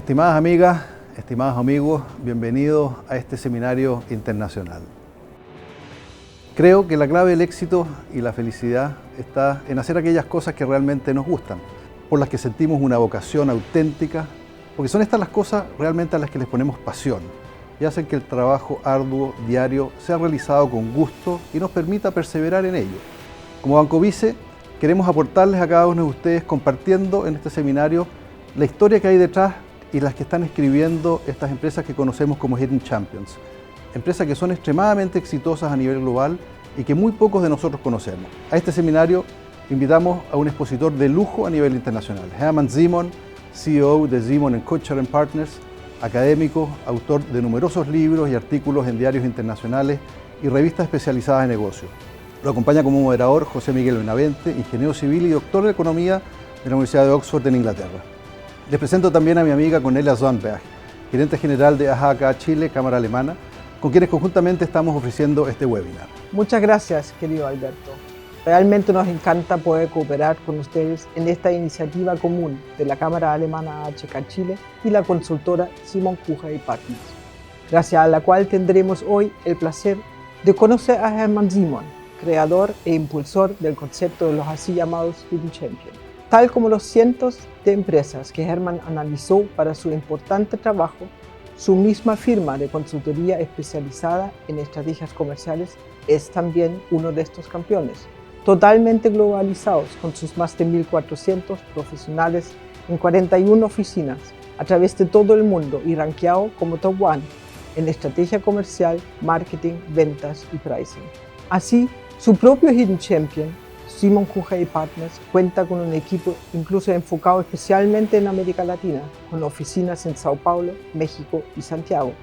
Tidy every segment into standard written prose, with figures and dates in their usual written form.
Estimadas amigas, estimados amigos, bienvenidos a este seminario internacional. Creo que la clave del éxito y la felicidad está en hacer aquellas cosas que realmente nos gustan, por las que sentimos una vocación auténtica, porque son estas las cosas realmente a las que les ponemos pasión y hacen que el trabajo arduo, diario, sea realizado con gusto y nos permita perseverar en ello. Como Banco BICE, queremos aportarles a cada uno de ustedes compartiendo en este seminario la historia que hay detrás y las que están escribiendo estas empresas que conocemos como Hidden Champions. Empresas que son extremadamente exitosas a nivel global y que muy pocos de nosotros conocemos. A este seminario invitamos a un expositor de lujo a nivel internacional, Herman Simon, CEO de Simon & Kucher & Partners, académico, autor de numerosos libros y artículos en diarios internacionales y revistas especializadas en negocios. Lo acompaña como moderador José Miguel Benavente, ingeniero civil y doctor de Economía de la Universidad de Oxford en Inglaterra. Les presento también a mi amiga Cornelia Swanberg, gerente general de AHK Chile, Cámara Alemana, con quienes conjuntamente estamos ofreciendo este webinar. Muchas gracias, querido Alberto. Realmente nos encanta poder cooperar con ustedes en esta iniciativa común de la Cámara Alemana AHK Chile y la consultora Simon Kucher & Partners, gracias a la cual tendremos hoy el placer de conocer a Herman Simon, creador e impulsor del concepto de los así llamados Hidden Champions. Tal como los cientos de empresas que Herman analizó para su importante trabajo, su misma firma de consultoría especializada en estrategias comerciales es también uno de estos campeones, totalmente globalizados con sus más de 1.400 profesionales en 41 oficinas a través de todo el mundo y rankeado como Top One en estrategia comercial, marketing, ventas y pricing. Así, su propio Hidden Champion, Simon Kucher & Partners, cuenta con un equipo incluso enfocado especialmente en América Latina, con oficinas en Sao Paulo, México y Santiago,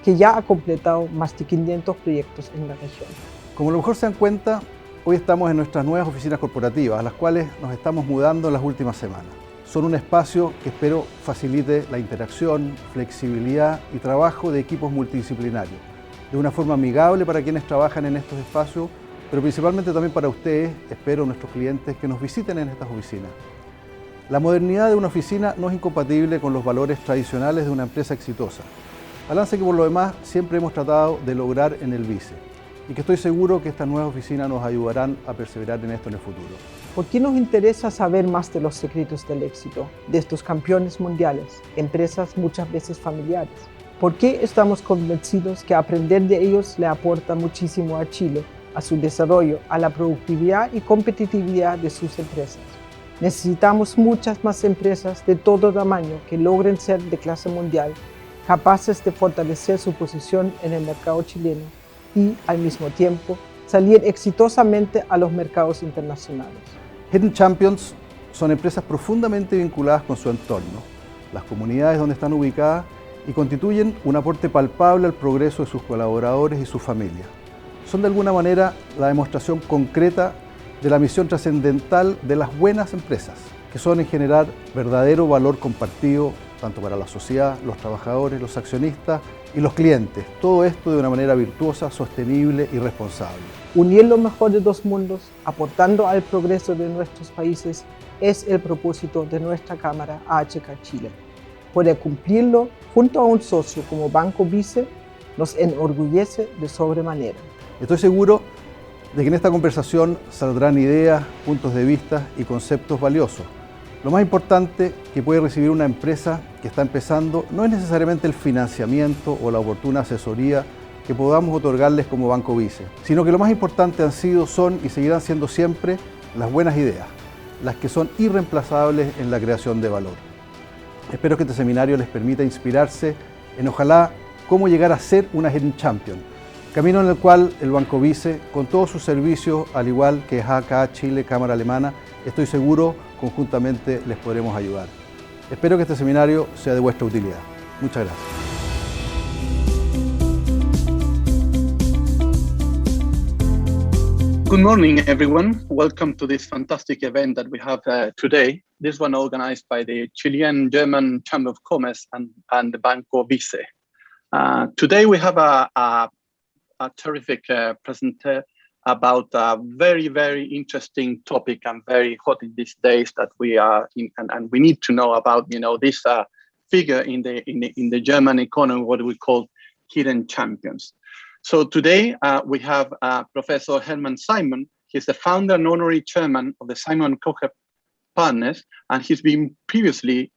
que ya ha completado más de 500 proyectos en la región. Como a lo mejor se dan cuenta, hoy estamos en nuestras nuevas oficinas corporativas, a las cuales nos estamos mudando en las últimas semanas. Son un espacio que espero facilite la interacción, flexibilidad y trabajo de equipos multidisciplinarios, de una forma amigable para quienes trabajan en estos espacios, pero principalmente también para ustedes, espero, nuestros clientes que nos visiten en estas oficinas. La modernidad de una oficina no es incompatible con los valores tradicionales de una empresa exitosa, balance que por lo demás siempre hemos tratado de lograr en el BICE y que estoy seguro que estas nuevas oficinas nos ayudarán a perseverar en esto en el futuro. ¿Por qué nos interesa saber más de los secretos del éxito, de estos campeones mundiales, empresas muchas veces familiares? ¿Por qué estamos convencidos que aprender de ellos le aporta muchísimo a Chile, a su desarrollo, a la productividad y competitividad de sus empresas? Necesitamos muchas más empresas de todo tamaño que logren ser de clase mundial, capaces de fortalecer su posición en el mercado chileno y, al mismo tiempo, salir exitosamente a los mercados internacionales. Hidden Champions son empresas profundamente vinculadas con su entorno, las comunidades donde están ubicadas y constituyen un aporte palpable al progreso de sus colaboradores y sus familias. Son de alguna manera la demostración concreta de la misión trascendental de las buenas empresas, que son en generar verdadero valor compartido tanto para la sociedad, los trabajadores, los accionistas y los clientes. Todo esto de una manera virtuosa, sostenible y responsable. Unir lo mejor de dos mundos, aportando al progreso de nuestros países, es el propósito de nuestra Cámara AHK Chile. Poder cumplirlo junto a un socio como Banco BICE nos enorgullece de sobremanera. Estoy seguro de que en esta conversación saldrán ideas, puntos de vista y conceptos valiosos. Lo más importante que puede recibir una empresa que está empezando no es necesariamente el financiamiento o la oportuna asesoría que podamos otorgarles como Banco BICE, sino que lo más importante son y seguirán siendo siempre las buenas ideas, las que son irreemplazables en la creación de valor. Espero que este seminario les permita inspirarse en ojalá cómo llegar a ser una Hidden Champion, camino en el cual el Banco BICE, con todos sus servicios, al igual que AHK Chile, Cámara Alemana, estoy seguro conjuntamente les podremos ayudar. Espero que este seminario sea de vuestra utilidad. Muchas gracias. Good morning, everyone. Welcome to this fantastic event that we have today. This one organized by the Chilean-German Chamber of Commerce and the Banco BICE. Today we have a terrific presenter about a very, very interesting topic and very hot in these days that we are in, and we need to know about, this figure in the German economy, what we call hidden champions. So today we have Professor Hermann Simon. He's the founder and honorary chairman of the Simon Koch Partners, and he's been previously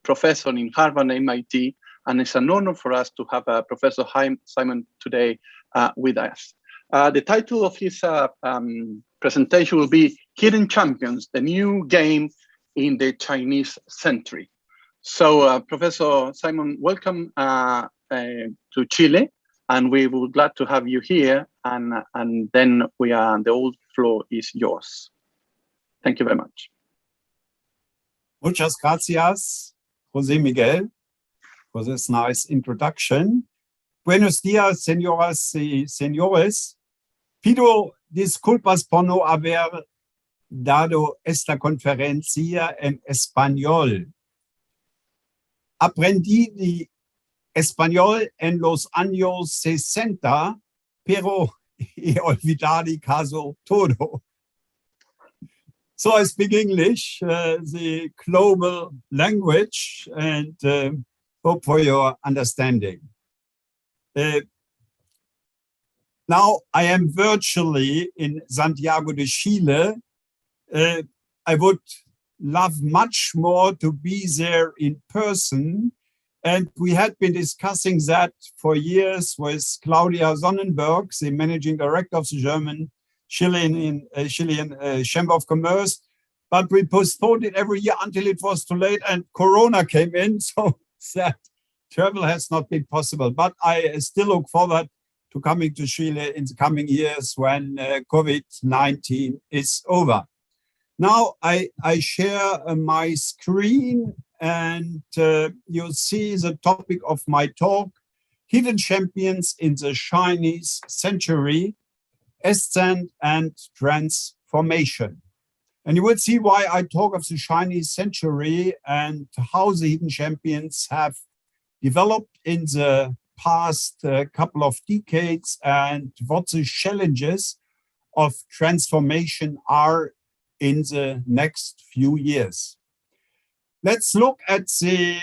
professor in Harvard and MIT, and it's an honor for us to have Professor Simon today with us. The title of his presentation will be Hidden Champions, the New Game in the Chinese Century. So Professor Simon, welcome to Chile, and we would glad to have you here, and then the old floor is yours. Thank you very much. Muchas gracias, José Miguel, for this nice introduction. Buenos días, señoras y señores. Pido disculpas por no haber dado esta conferencia en español. Aprendí español en los años 60, pero he olvidado casi todo. So I speak English, the global language, and hope for your understanding. Now I am virtually in Santiago de Chile. I would love much more to be there in person. And we had been discussing that for years with Claudia Sonnenberg, the managing director of the Chilean Chamber of Commerce. But we postponed it every year until it was too late and Corona came in. So that travel has not been possible. But I still look forward to coming to Chile in the coming years when COVID-19 is over. Now I share my screen and you'll see the topic of my talk, Hidden Champions in the Chinese Century, Ascent and Transformation. And you will see why I talk of the Chinese century and how the hidden champions have developed in the past couple of decades and what the challenges of transformation are in the next few years. Let's look at the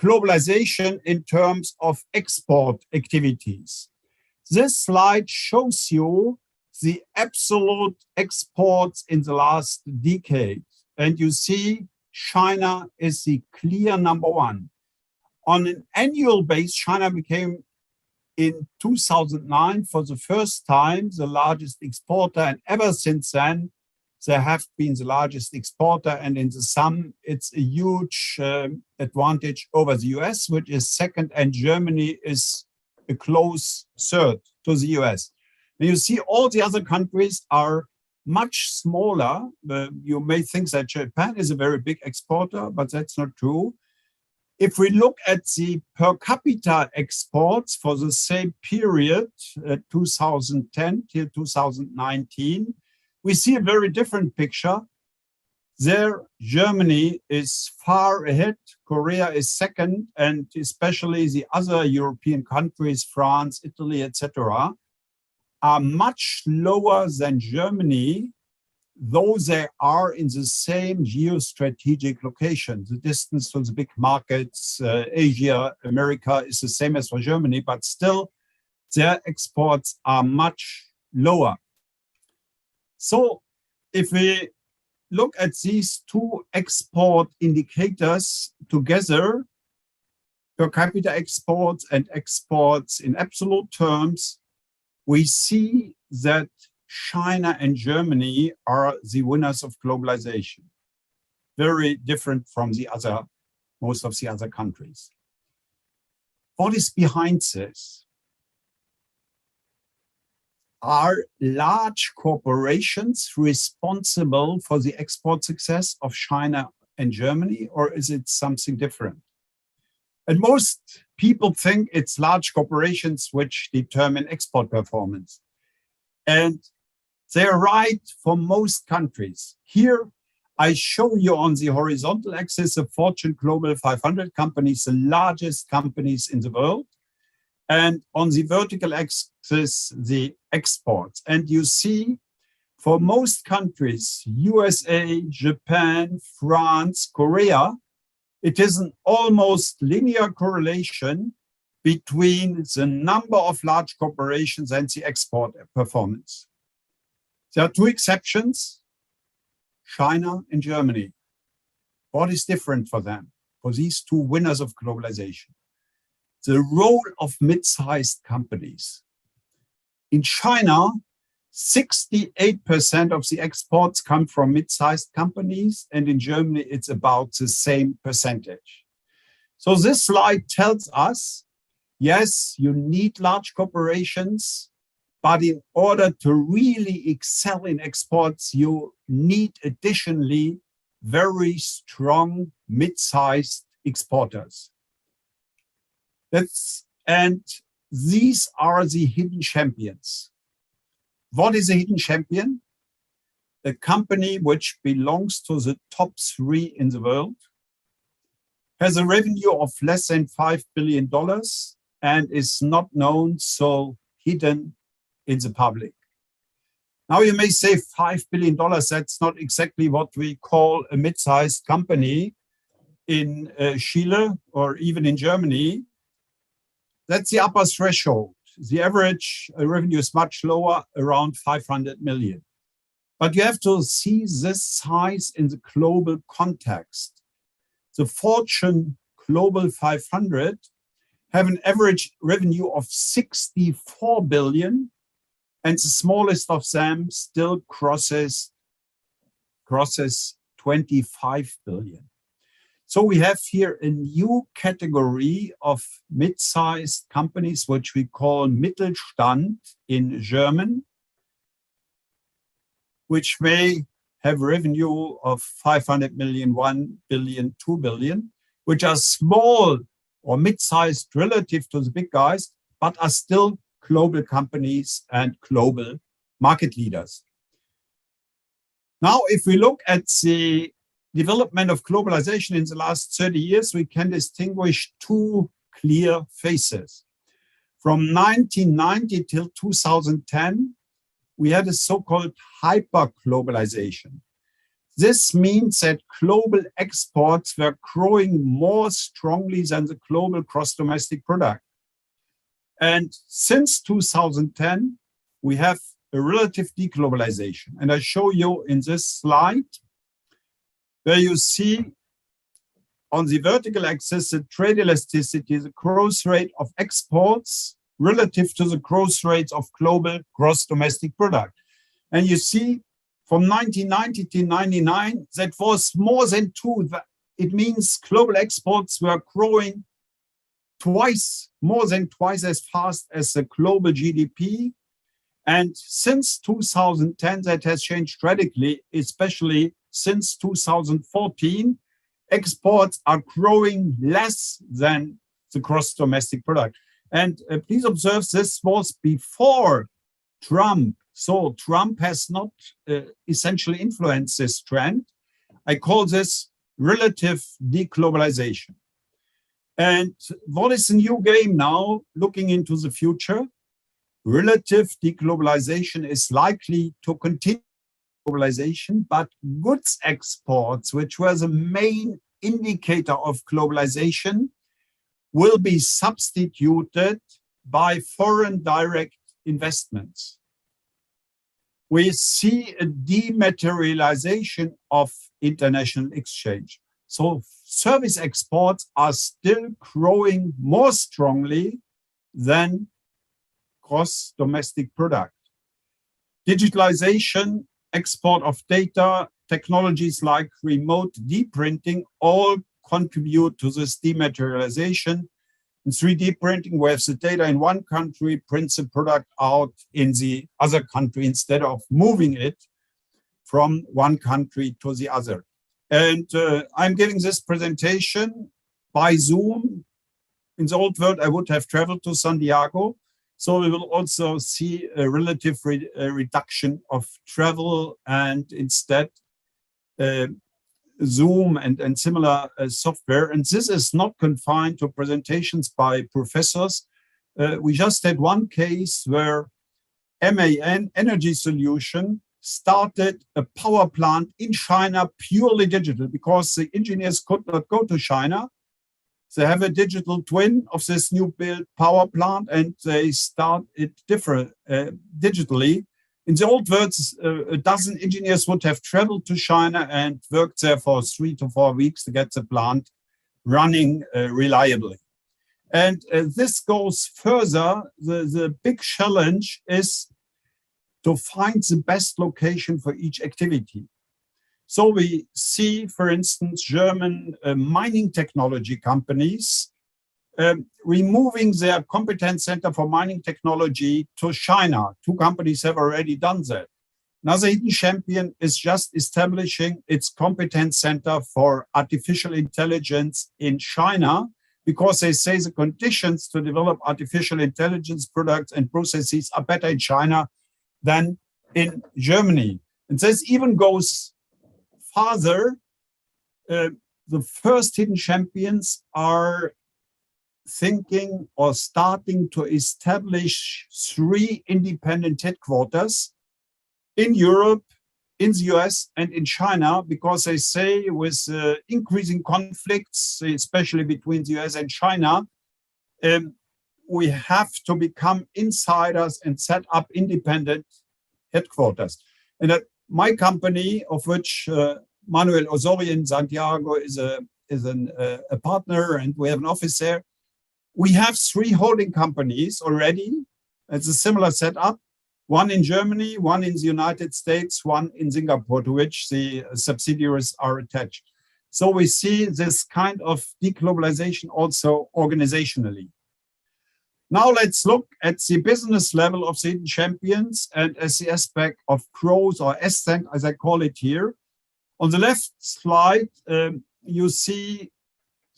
globalization in terms of export activities. This slide shows you the absolute exports in the last decade. And you see China is the clear number one. On an annual basis, China became in 2009 for the first time the largest exporter. And ever since then, they have been the largest exporter. And in the sum, it's a huge advantage over the US, which is second, and Germany is a close third to the US. And you see all the other countries are much smaller. You may think that Japan is a very big exporter, but that's not true. If we look at the per capita exports for the same period, 2010 till 2019, we see a very different picture. There, Germany is far ahead, Korea is second, and especially the other European countries, France, Italy, etc., are much lower than Germany, though they are in the same geostrategic location. The distance to the big markets, Asia, America, is the same as for Germany, but still their exports are much lower. So if we look at these two export indicators together, per capita exports and exports in absolute terms, we see that China and Germany are the winners of globalization. Very different from most of the other countries. What is behind this? Are large corporations responsible for the export success of China and Germany, or is it something different? And most people think it's large corporations which determine export performance. And they're right for most countries. Here, I show you on the horizontal axis the Fortune Global 500 companies, the largest companies in the world. And on the vertical axis, the exports. And you see, for most countries, USA, Japan, France, Korea, it is an almost linear correlation between the number of large corporations and the export performance. There are two exceptions, China and Germany. What is different for them, for these two winners of globalization? The role of mid-sized companies. In China, 68% of the exports come from mid-sized companies, and in Germany, it's about the same percentage. So this slide tells us, yes, you need large corporations, but in order to really excel in exports, you need additionally very strong mid-sized exporters. And these are the hidden champions. What is a hidden champion? A company which belongs to the top 3 in the world, has a revenue of less than $5 billion, and is not known, so hidden in the public. Now you may say $5 billion, that's not exactly what we call a mid-sized company in Chile or even in Germany. That's the upper threshold. The average revenue is much lower, around 500 million. But you have to see this size in the global context. The Fortune Global 500 have an average revenue of 64 billion, and the smallest of them still crosses 25 billion. So we have here a new category of mid-sized companies, which we call Mittelstand in German, which may have revenue of 500 million, 1 billion, 2 billion, which are small or mid-sized relative to the big guys, but are still global companies and global market leaders. Now, if we look at the development of globalization in the last 30 years, we can distinguish two clear phases. From 1990 till 2010, we had a so-called hyper-globalization. This means that global exports were growing more strongly than the global gross domestic product. And since 2010, we have a relative deglobalization. And I show you in this slide, where you see on the vertical axis, the trade elasticity, the growth rate of exports relative to the growth rates of global gross domestic product. And you see from 1990 to 99, that was more than 2. It means global exports were growing more than twice as fast as the global GDP. And since 2010, that has changed radically, especially since 2014, exports are growing less than the gross domestic product. And please observe, this was before Trump. So Trump has not essentially influenced this trend. I call this relative deglobalization. And what is the new game now, looking into the future? Relative deglobalization is likely to continue globalization, but goods exports, which was the main indicator of globalization, will be substituted by foreign direct investments. We see a dematerialization of international exchange. So service exports are still growing more strongly than gross domestic product. Digitalization, export of data, technologies like remote deep printing all contribute to this dematerialization. In 3D printing, we have the data in one country, prints the product out in the other country instead of moving it from one country to the other. And I'm giving this presentation by Zoom. In the old world, I would have traveled to Santiago. So we will also see a relative reduction of travel, and instead Zoom and similar software. And this is not confined to presentations by professors. We just had one case where MAN, Energy Solution, started a power plant in China, purely digital, because the engineers could not go to China. They have a digital twin of this new built power plant, and they start it digitally. In the old words, a dozen engineers would have traveled to China and worked there for 3 to 4 weeks to get the plant running reliably. And this goes further. The big challenge is to find the best location for each activity. So we see, for instance, German mining technology companies removing their competence center for mining technology to China. 2 companies have already done that. Another hidden champion is just establishing its competence center for artificial intelligence in China, because they say the conditions to develop artificial intelligence products and processes are better in China than in Germany. And this even goes farther. The first hidden champions are thinking or starting to establish 3 independent headquarters in Europe, in the US, and in China, because they say with increasing conflicts, especially between the US and China, we have to become insiders and set up independent headquarters. And my company, of which Manuel Osorio in Santiago is a partner, and we have an office there, we have 3 holding companies already. It's a similar setup. 1 in Germany, 1 in the United States, 1 in Singapore, to which the subsidiaries are attached. So we see this kind of deglobalization also organizationally. Now let's look at the business level of the hidden champions and as the aspect of growth, or ascent, as I call it here. On the left slide, you see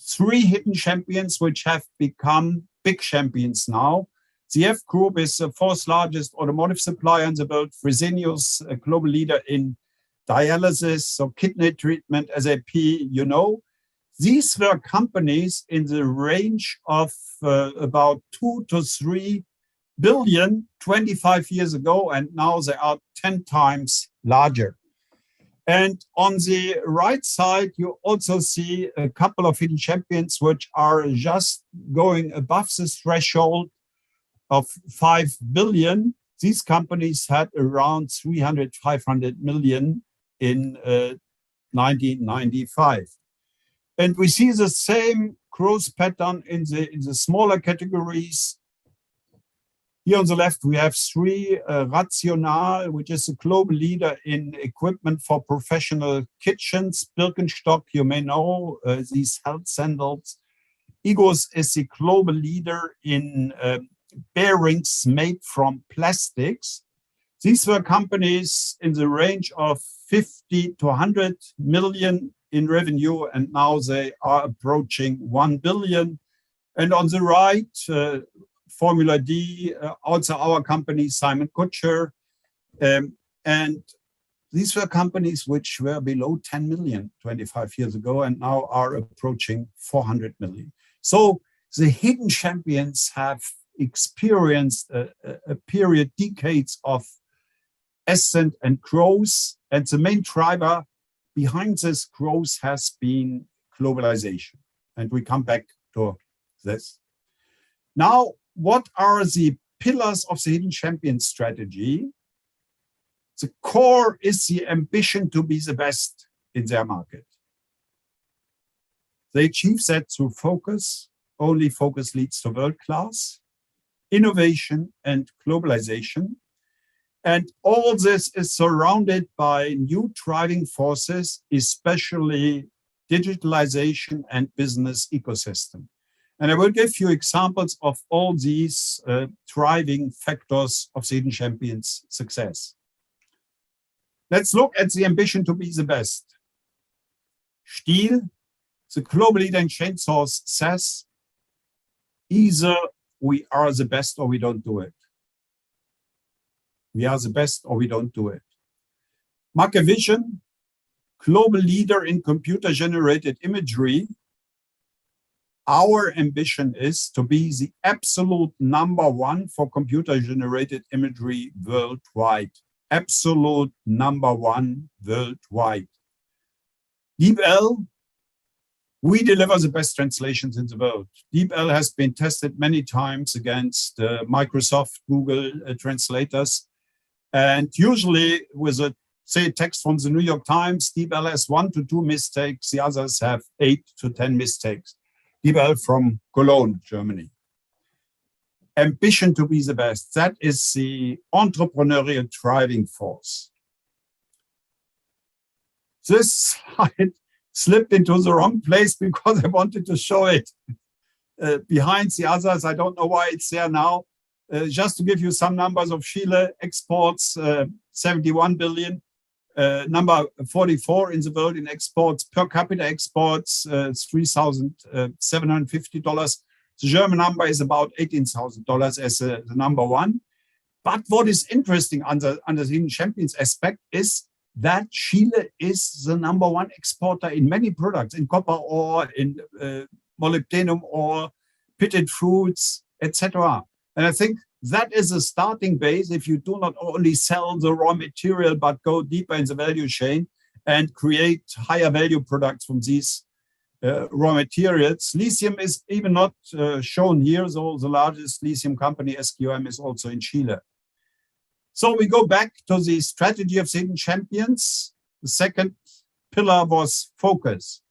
3 hidden champions which have become big champions now. The F Group is the 4th largest automotive supplier in the world. Fresenius, a global leader in dialysis, so kidney treatment, SAP, you know. These were companies in the range of about 2 to 3 billion 25 years ago, and now they are 10 times larger. And on the right side, you also see a couple of hidden champions which are just going above the threshold of 5 billion. These companies had around 300, 500 million in 1995. And we see the same growth pattern in the smaller categories. Here on the left, we have 3, Rational, which is a global leader in equipment for professional kitchens. Birkenstock, you may know, these health sandals. Egos is the global leader in bearings made from plastics. These were companies in the range of 50 to 100 million in revenue, and now they are approaching 1 billion. And on the right, Formula D, also our company, Simon Kutscher. And these were companies which were below 10 million 25 years ago and now are approaching 400 million. So the hidden champions have experienced a period, decades of ascent and growth. And the main driver behind this growth has been globalization. And we come back to this. Now, what are the pillars of the hidden champion strategy? The core is the ambition to be the best in their market. They achieve that through focus. Only focus leads to world class, innovation, and globalization. And all this is surrounded by new driving forces, especially digitalization and business ecosystem. And I will give you examples of all these driving factors of the hidden champions' success. Let's look at the ambition to be the best. Stihl, the global leader in chainsaws, says, either we are the best or we don't do it. We are the best or we don't do it. Mackevision, global leader in computer-generated imagery. Our ambition is to be the absolute #1 for computer-generated imagery worldwide. absolute #1 worldwide. DeepL, we deliver the best translations in the world. DeepL has been tested many times against Microsoft, Google translators. And usually with a, say, text from the New York Times, DeepL has 1 to 2 mistakes. The others have 8 to 10 mistakes. DeepL from Cologne, Germany. Ambition to be the best. That is the entrepreneurial driving force. This slide slipped into the wrong place because I wanted to show it behind the others. I don't know why it's there now. Just to give you some numbers of Chile, exports 71 billion, number 44 in the world in exports, per capita exports $3,750. The German number is about $18,000 as the #1. But what is interesting under the Hidden Champions aspect is that Chile is the #1 exporter in many products, in copper ore, in molybdenum ore, pitted fruits, etc. And I think that is a starting base if you do not only sell the raw material, but go deeper in the value chain and create higher value products from these raw materials. Lithium is even not shown here, so the largest lithium company, SQM, is also in Chile. So we go back to the strategy of the Hidden Champions. The second pillar was focus.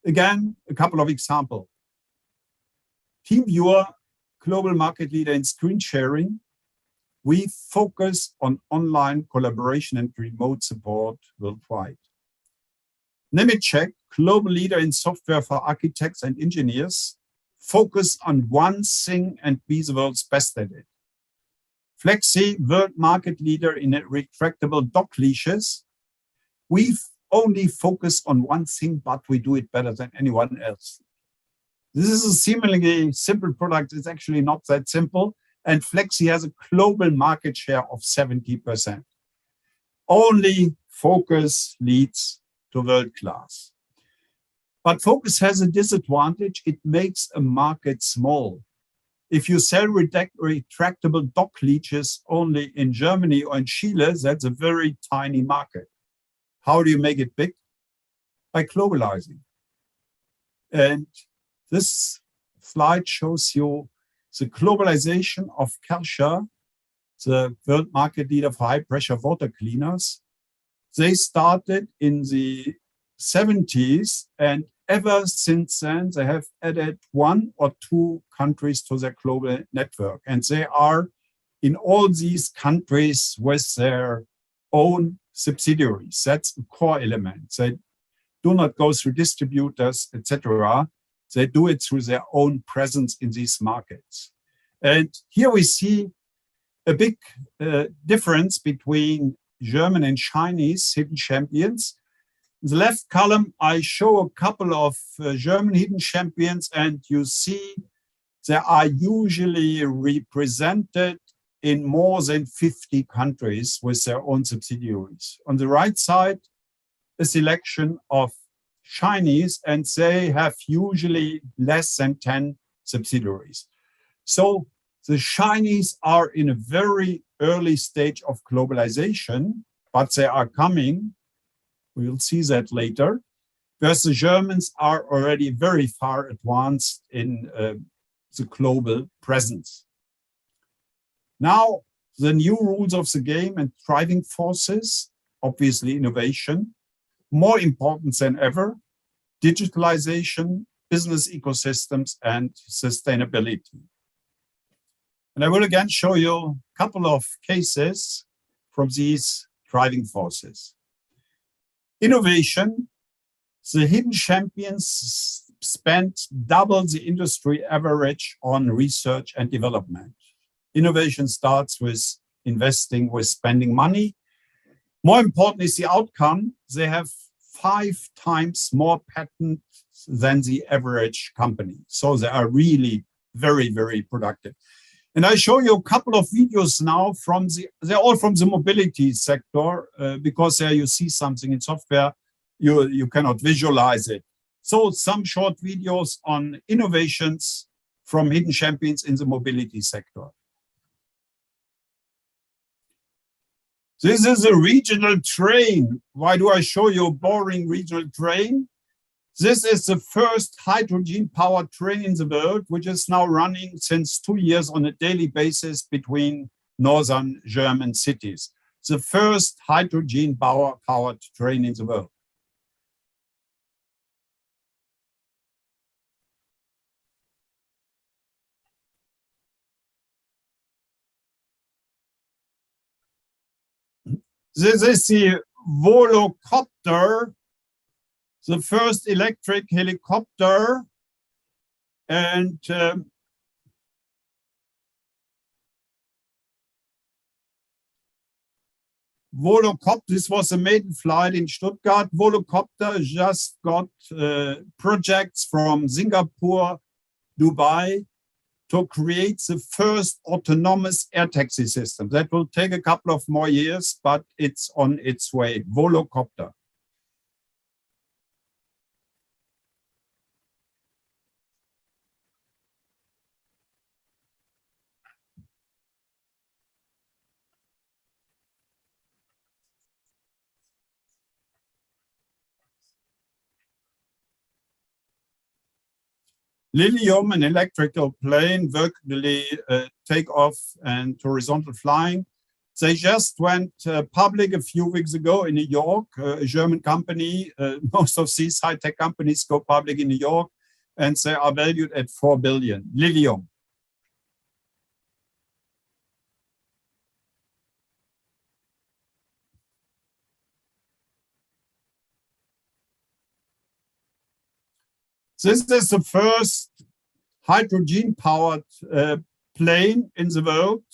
Again, a couple of examples. TeamViewer, global market leader in screen sharing. We focus on online collaboration and remote support worldwide. Nemetschek, global leader in software for architects and engineers, focus on one thing and be the world's best at it. Flexi, world market leader in retractable dock leashes. We only focus on one thing, but we do it better than anyone else. This is a seemingly simple product. It's actually not that simple. And Flexi has a global market share of 70%. Only focus leads to world class. But focus has a disadvantage. It makes a market small. If you sell retractable dock leashes only in Germany or in Chile, that's a very tiny market. How do you make it big? By globalizing. And this slide shows you the globalization of Kärcher, the world market leader for high-pressure water cleaners. They started in the 70s, and ever since then, they have added 1 or 2 countries to their global network. And they are in all these countries with their own subsidiaries. That's a core element. They do not go through distributors, etc. They do it through their own presence in these markets. And here we see a big difference between German and Chinese hidden champions. In the left column, I show a couple of German hidden champions, and you see they are usually represented in more than 50 countries with their own subsidiaries. On the right side, a selection of Chinese, and they have usually less than 10 subsidiaries. So the Chinese are in a very early stage of globalization, but they are coming. We will see that later. Whereas the Germans are already very far advanced in the global presence. Now, the new rules of the game and driving forces, obviously innovation, more important than ever, digitalization, business ecosystems, and sustainability. And I will again show you a couple of cases from these driving forces. Innovation, the hidden champions spent double the industry average on research and development. Innovation starts with investing, with spending money. More important is the outcome. They have 5 times more patents than the average company. So they are really very, very productive. And I show you a couple of videos now from they're all from the mobility sector, because there you see something in software, you cannot visualize it. So some short videos on innovations from hidden champions in the mobility sector. This is a regional train. Why do I show you a boring regional train? This is the first hydrogen-powered train in the world, which is now running since 2 years on a daily basis between northern German cities. The first hydrogen-powered train in the world. This is the Volocopter, the first electric helicopter, and Volocopter, this was a maiden flight in Stuttgart. Volocopter just got projects from Singapore, Dubai, to create the first autonomous air taxi system. That will take a couple of more years, but it's on its way. Volocopter. Lilium, an electrical plane, vertically takeoff and horizontal flying. They just went public a few weeks ago in New York, a German company. Most of these high-tech companies go public in New York, and they are valued at 4 billion. Lilium. This is the first hydrogen-powered plane in the world.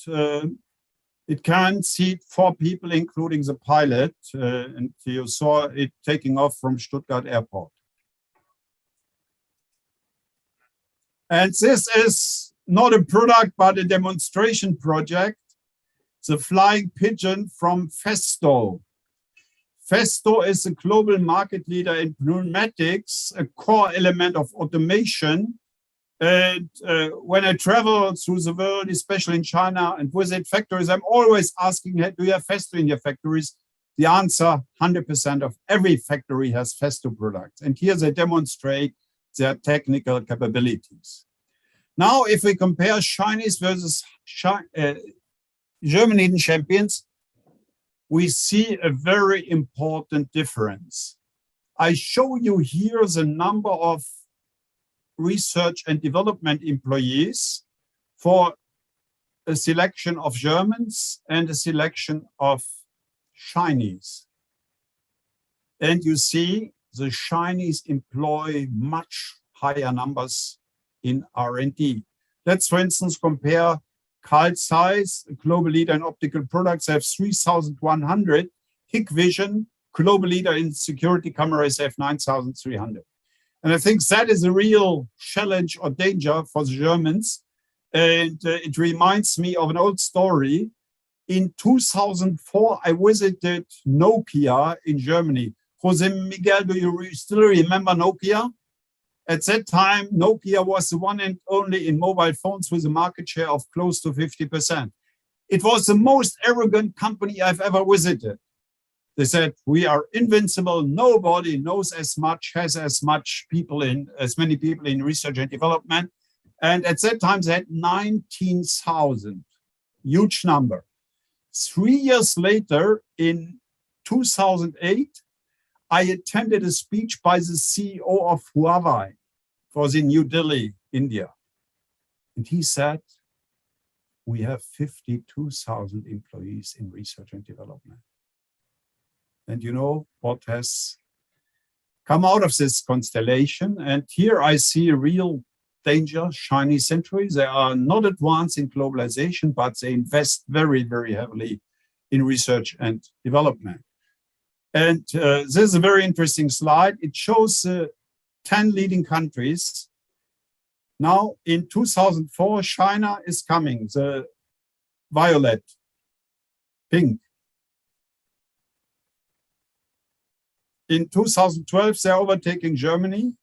It can seat 4 people, including the pilot, and you saw it taking off from Stuttgart Airport. And this is not a product, but a demonstration project, the flying pigeon from Festo. Festo is a global market leader in pneumatics, a core element of automation. And when I travel through the world, especially in China, and visit factories, I'm always asking, do you have Festo in your factories? The answer, 100% of every factory has Festo products. And here they demonstrate their technical capabilities. Now, if we compare Chinese versus German hidden champions, we see a very important difference. I show you here the number of research and development employees for a selection of Germans and a selection of Chinese. And you see the Chinese employ much higher numbers in R&D. Let's, for instance, compare Carl Zeiss, a global leader in optical products, have 3,100. Hikvision, global leader in security cameras, have 9,300. And I think that is a real challenge or danger for the Germans. And it reminds me of an old story. In 2004, I visited Nokia in Germany. Jose Miguel, do you still remember Nokia? At that time, Nokia was the one and only in mobile phones with a market share of close to 50%. It was the most arrogant company I've ever visited. They said, we are invincible. Nobody knows as much, has as many people in research and development. And at that time, they had 19,000, huge number. 3 years later, in 2008, I attended a speech by the CEO of Huawei for the New Delhi, India. And he said, we have 52,000 employees in research and development. And you know what has come out of this constellation? And here I see a real danger, Chinese century. They are not advanced in globalization, but they invest very, very heavily in research and development. And this is a very interesting slide. It shows 10 leading countries. Now, in 2004, China is coming, the violet, pink. In 2012, they're overtaking Germany.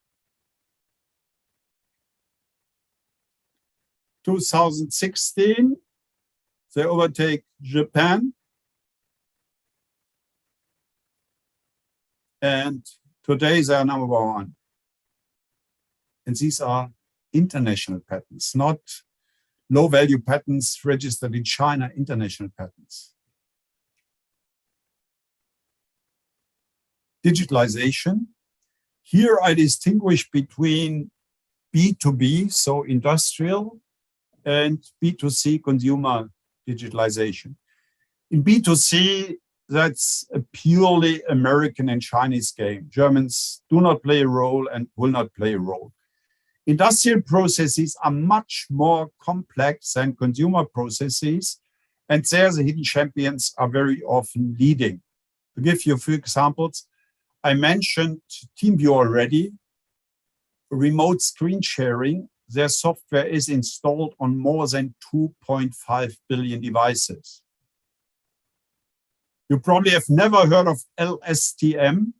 2016, they overtake Japan. And today they are number one. And these are international patents, not low-value patents registered in China, international patents. Digitalization. Here I distinguish between B2B, so industrial, and B2C, consumer digitalization. In B2C, that's a purely American and Chinese game. Germans do not play a role and will not play a role. Industrial processes are much more complex than consumer processes, and there the hidden champions are very often leading. To give you a few examples, I mentioned TeamViewer already. Remote screen sharing, their software is installed on more than 2.5 billion devices. You probably have never heard of LSTM.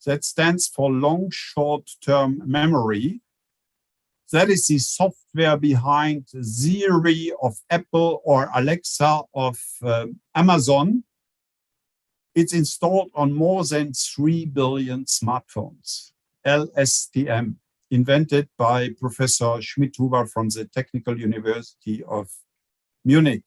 That stands for long short-term memory. That is the software behind Siri of Apple or Alexa of Amazon. It's installed on more than 3 billion smartphones. LSTM, invented by Professor Schmidhuber from the Technical University of Munich.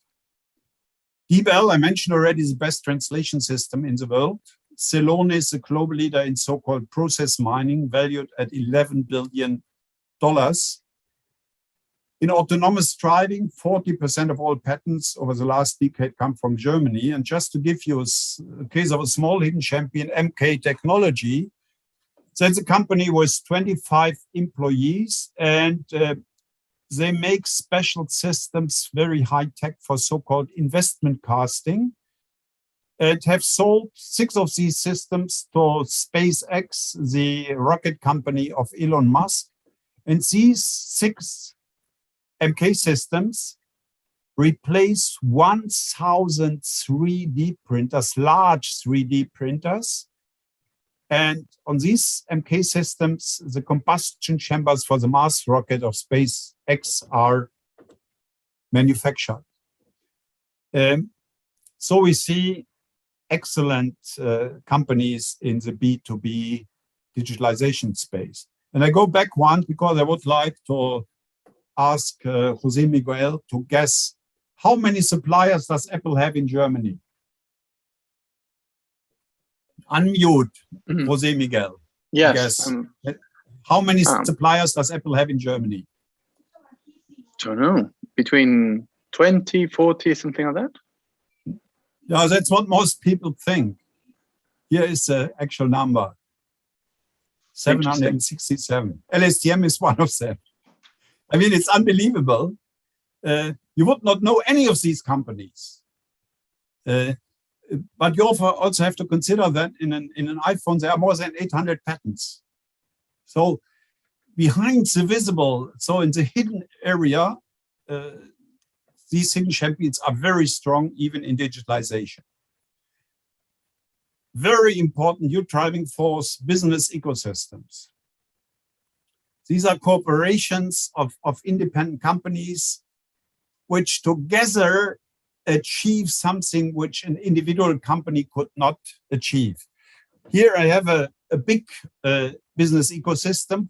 DeepL, I mentioned already, is the best translation system in the world. Celonis is a global leader in so-called process mining, valued at $11 billion. In autonomous driving, 40% of all patents over the last decade come from Germany. And just to give you a case of a small hidden champion, MK Technology, that's a company with 25 employees, and they make special systems, very high tech, for so-called investment casting, and have sold 6 of these systems to SpaceX, the rocket company of Elon Musk. And these 6 MK systems replace 1,000 3D printers, large 3D printers. And on these MK systems, the combustion chambers for the Mars rocket of SpaceX are manufactured. So we see excellent companies in the B2B digitalization space. And I go back one because I would like to ask Jose Miguel to guess, how many suppliers does Apple have in Germany? Unmute, Jose Miguel. Yes. How many suppliers does Apple have in Germany? Don't know. Between 20, 40, something like that? Yeah, that's what most people think. Here is the actual number. 767. LSTM is one of them. I mean, it's unbelievable. You would not know any of these companies. But you also have to consider that in an iPhone, there are more than 800 patents. So behind the visible, so in the hidden area, these hidden champions are very strong, even in digitalization. Very important new driving force, business ecosystems. These are corporations of independent companies which together achieve something which an individual company could not achieve. Here I have a big business ecosystem,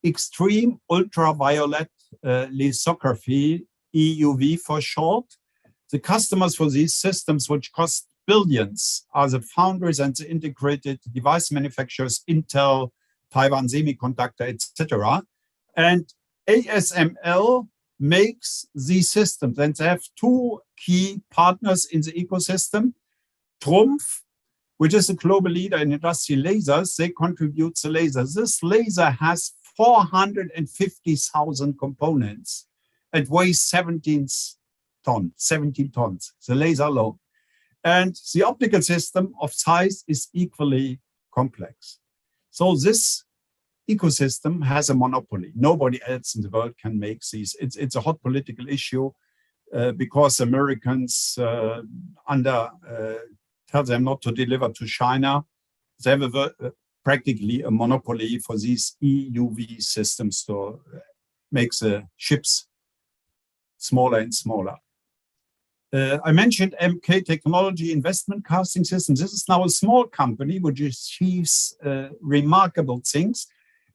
extreme ultraviolet lithography, EUV for short. The customers for these systems, which cost billions, are the foundries and the integrated device manufacturers, Intel, Taiwan Semiconductor, etc. And ASML makes these systems, and they have 2 key partners in the ecosystem. Trumpf, which is a global leader in industrial lasers, they contribute the laser. This laser has 450,000 components and weighs 17 tons, the laser alone. And the optical system of size is equally complex. So this ecosystem has a monopoly. Nobody else in the world can make these. It's a hot political issue because Americans tell them not to deliver to China. They have practically a monopoly for these EUV systems to make the chips smaller and smaller. I mentioned MK Technology Investment Casting Systems. This is now a small company which achieves remarkable things.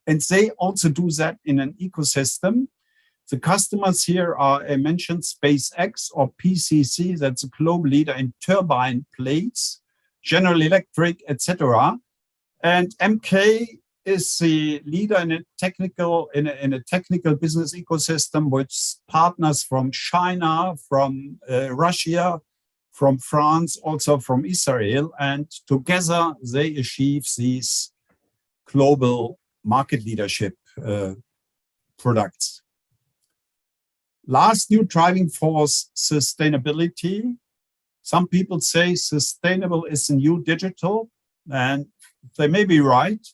And they also do that in an ecosystem. The customers here are, I mentioned, SpaceX or PCC, that's a global leader in turbine plates, General Electric, etc. And MK is the leader in a technical business ecosystem with partners from China, from Russia, from France, also from Israel. And together they achieve these global market leadership products. Last new driving force, sustainability. Some people say sustainable is the new digital, and they may be right.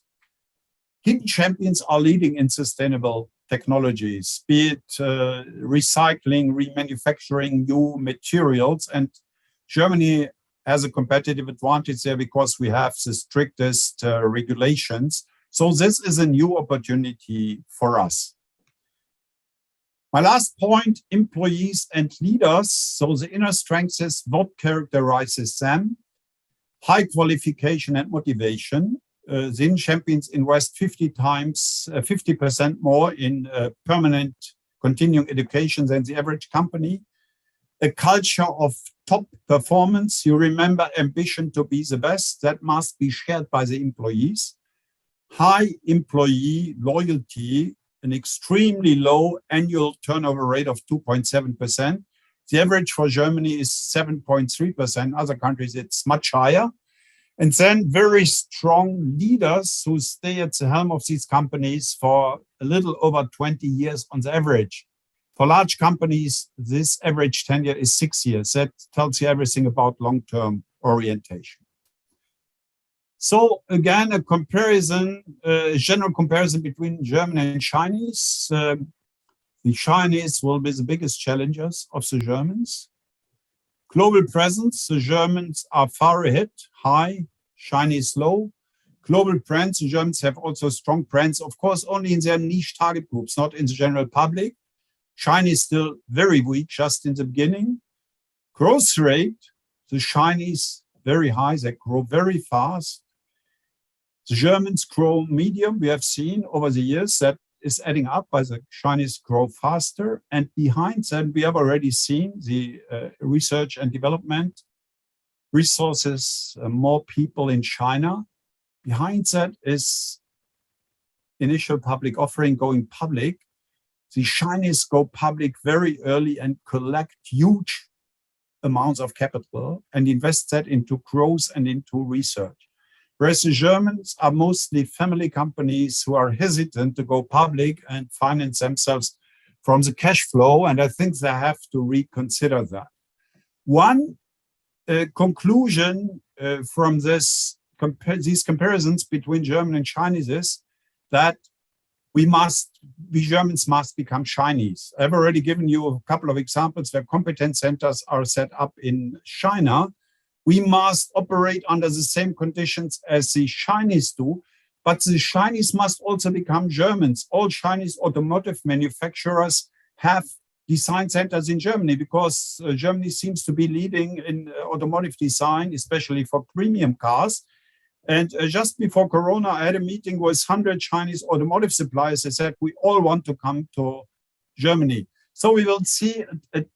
Hidden champions are leading in sustainable technologies, be it recycling, remanufacturing, new materials. And Germany has a competitive advantage there because we have the strictest regulations. So this is a new opportunity for us. My last point, employees and leaders. So the inner strengths is what characterizes them: high qualification and motivation. The hidden champions invest 50% more in permanent continuing education than the average company. A culture of top performance. You remember ambition to be the best. That must be shared by the employees. High employee loyalty, an extremely low annual turnover rate of 2.7%. The average for Germany is 7.3%. Other countries, it's much higher. And then very strong leaders who stay at the helm of these companies for a little over 20 years on the average. For large companies, this average tenure is 6 years. That tells you everything about long-term orientation. So again, a general comparison between German and Chinese. The Chinese will be the biggest challengers of the Germans. Global presence, the Germans are far ahead, high, Chinese low. Global brands, the Germans have also strong brands, of course, only in their niche target groups, not in the general public. China is still very weak, just in the beginning. Growth rate, the Chinese very high, they grow very fast. The Germans grow medium, we have seen over the years that is adding up as the Chinese grow faster. And behind that, we have already seen the research and development resources, more people in China. Behind that is initial public offering going public. The Chinese go public very early and collect huge amounts of capital and invest that into growth and into research. Whereas the Germans are mostly family companies who are hesitant to go public and finance themselves from the cash flow. And I think they have to reconsider that. One conclusion from these comparisons between German and Chinese is that we Germans must become Chinese. I've already given you a couple of examples where competence centers are set up in China. We must operate under the same conditions as the Chinese do, but the Chinese must also become Germans. All Chinese automotive manufacturers have design centers in Germany because Germany seems to be leading in automotive design, especially for premium cars. And just before Corona, I had a meeting with 100 Chinese automotive suppliers. They said, we all want to come to Germany. So we will see a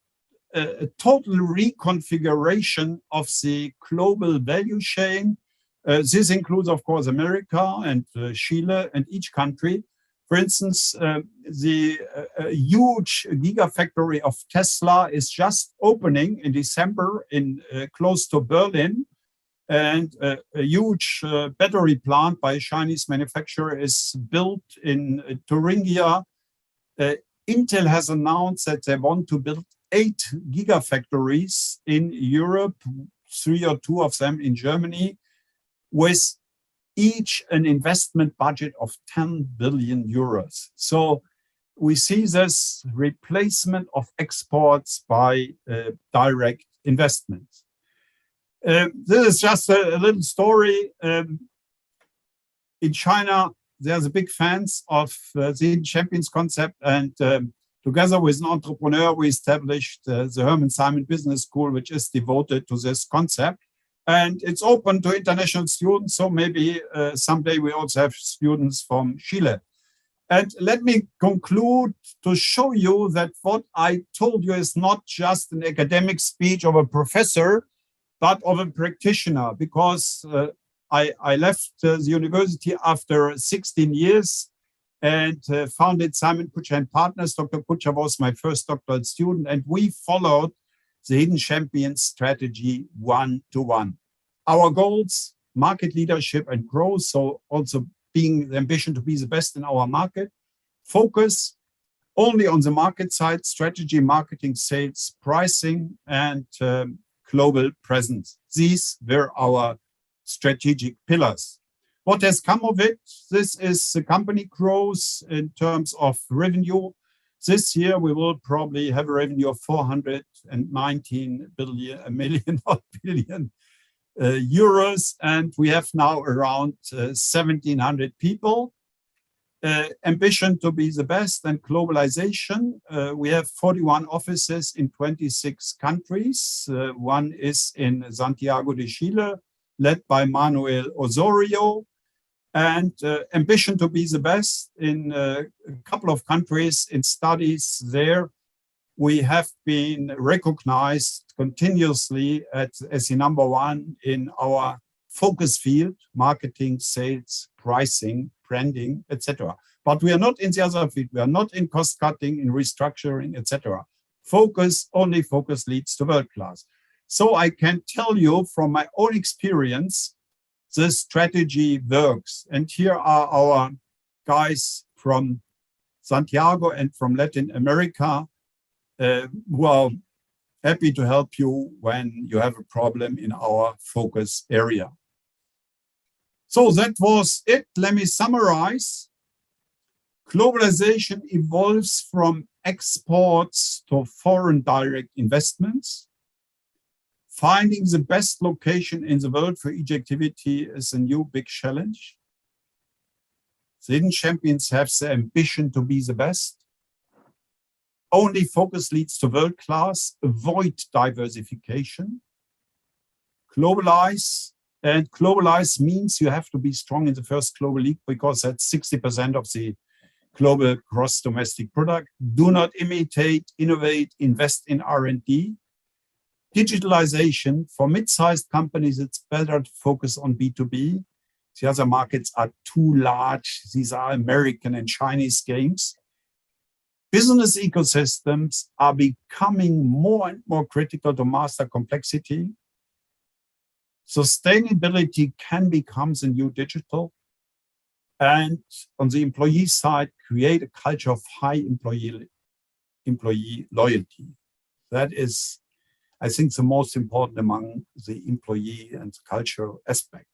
total reconfiguration of the global value chain. This includes, of course, America and Chile and each country. For instance, the huge gigafactory of Tesla is just opening in December in close to Berlin. And a huge battery plant by a Chinese manufacturer is built in Thuringia. Intel has announced that they want to build 8 gigafactories in Europe, 3 or 2 of them in Germany, with each an investment budget of 10 billion euros. So we see this replacement of exports by direct investments. This is just a little story. In China, there's a big fans of the hidden champions concept, and Together with an entrepreneur, we established the Hermann Simon Business School, which is devoted to this concept. And it's open to international students, so maybe someday we also have students from Chile. And let me conclude to show you that what I told you is not just an academic speech of a professor, but of a practitioner, because I left the university after 16 years and founded Simon Kutscher & Partners. Dr. Kutscher was my first doctoral student, and we followed the Hidden Champions strategy one-to-one. Our goals, market leadership and growth, so also being the ambition to be the best in our market, focus only on the market side, strategy, marketing, sales, pricing, and global presence. These were our strategic pillars. What has come of it? This is the company growth in terms of revenue. This year, we will probably have a revenue of 419 million euros, and we have now around 1,700 people. Ambition to be the best and globalization. We have 41 offices in 26 countries. One is in Santiago de Chile, led by Manuel Osorio. And ambition to be the best in a couple of countries in studies there. We have been recognized continuously as the number one in our focus field, marketing, sales, pricing, branding, etc. But we are not in the other field. We are not in cost cutting, in restructuring, etc. Focus, only focus leads to world class. So I can tell you from my own experience, the strategy works. And here are our guys from Santiago and from Latin America who are happy to help you when you have a problem in our focus area. So that was it. Let me summarize. Globalization evolves from exports to foreign direct investments. Finding the best location in the world for each activity is a new big challenge. The hidden champions have the ambition to be the best. Only focus leads to world class. Avoid diversification. Globalize. And globalize means you have to be strong in the first global league because that's 60% of the global gross domestic product. Do not imitate, innovate, invest in R&D. Digitalization, for mid-sized companies, it's better to focus on B2B. The other markets are too large. These are American and Chinese games. Business ecosystems are becoming more and more critical to master complexity. Sustainability can become the new digital. And on the employee side, create a culture of high employee loyalty. That is, I think, the most important among the employee and cultural aspects.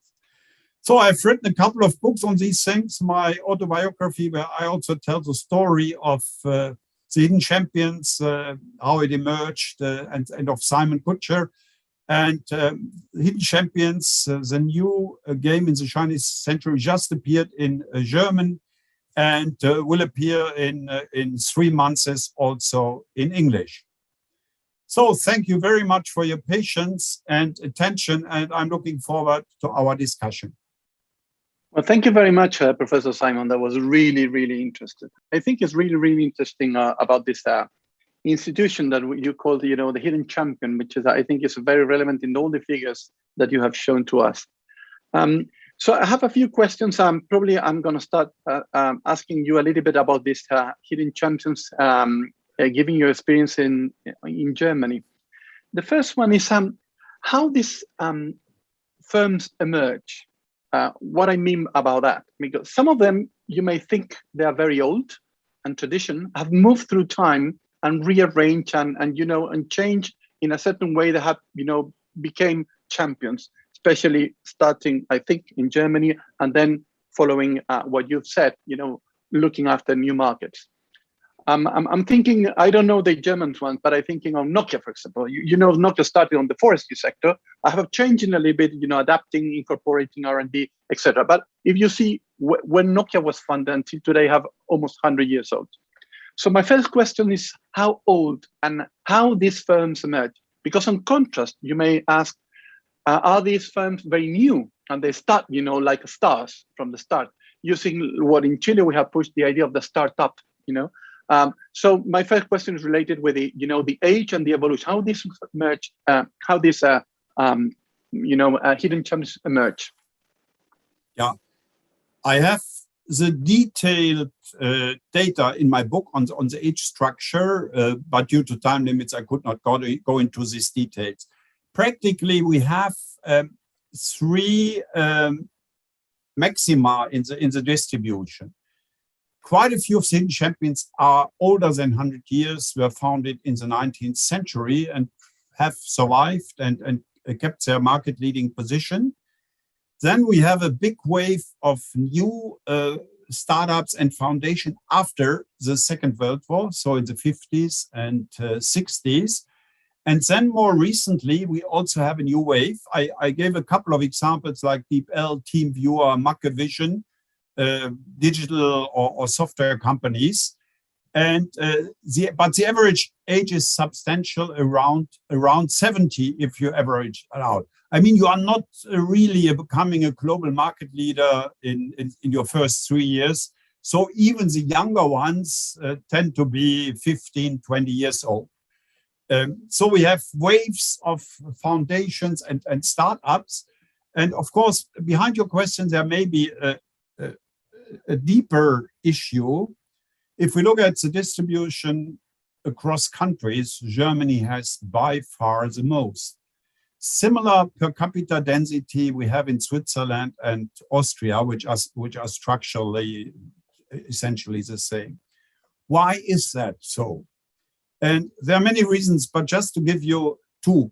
So I've written a couple of books on these things. My autobiography, where I also tell the story of the hidden champions, how it emerged, and of Simon Kutscher. And Hidden Champions, the new game in the Chinese century, just appeared in German and will appear in 3 months also in English. So thank you very much for your patience and attention, and I'm looking forward to our discussion. Well, thank you very much, Professor Simon. That was really, really interesting. I think it's really, really interesting about this institution that you call, the hidden champion, which is, I think, is very relevant in all the figures that you have shown to us. So I have a few questions. Probably I'm going to start asking you a little bit about this hidden champions, giving your experience in Germany. The first one is how these firms emerge. What I mean about that, because some of them, you may think they are very old and tradition, have moved through time and rearrange and change in a certain way that have, became champions, especially starting, I think, in Germany, and then following what you've said, looking after new markets. I'm thinking, I don't know the German ones, but I'm thinking of Nokia, for example. Nokia started on the forestry sector. I have changed in a little bit, adapting, incorporating R&D, etc. But if you see when Nokia was founded until today, have almost 100 years old. So my first question is how old and how these firms emerge? Because on contrast, you may ask, are these firms very new and they start, like stars from the start, using what in Chile we have pushed the idea of the startup, So my first question is related with the, the age and the evolution, how this emerge, how this, hidden champions emerge. Yeah, I have the detailed data in my book on the age structure, but due to time limits, I could not go into these details. Practically, we have three maxima in the distribution. Quite a few of the hidden champions are older than 100 years, were founded in the 19th century and have survived and kept their market leading position. Then we have a big wave of new startups and foundation after the Second World War, so in the 50s and 60s. And then more recently, we also have a new wave. I gave a couple of examples like DeepL, TeamViewer, Mackevision, digital or software companies. And but the average age is substantial, around 70 if you average it out. I mean, you are not really becoming a global market leader in your first 3 years. So even the younger ones tend to be 15, 20 years old. So we have waves of foundations and startups. And of course, behind your question, there may be a deeper issue. If we look at the distribution across countries, Germany has by far the most. Similar per capita density we have in Switzerland and Austria, which are structurally essentially the same. Why is that so? And there are many reasons, but just to give you two.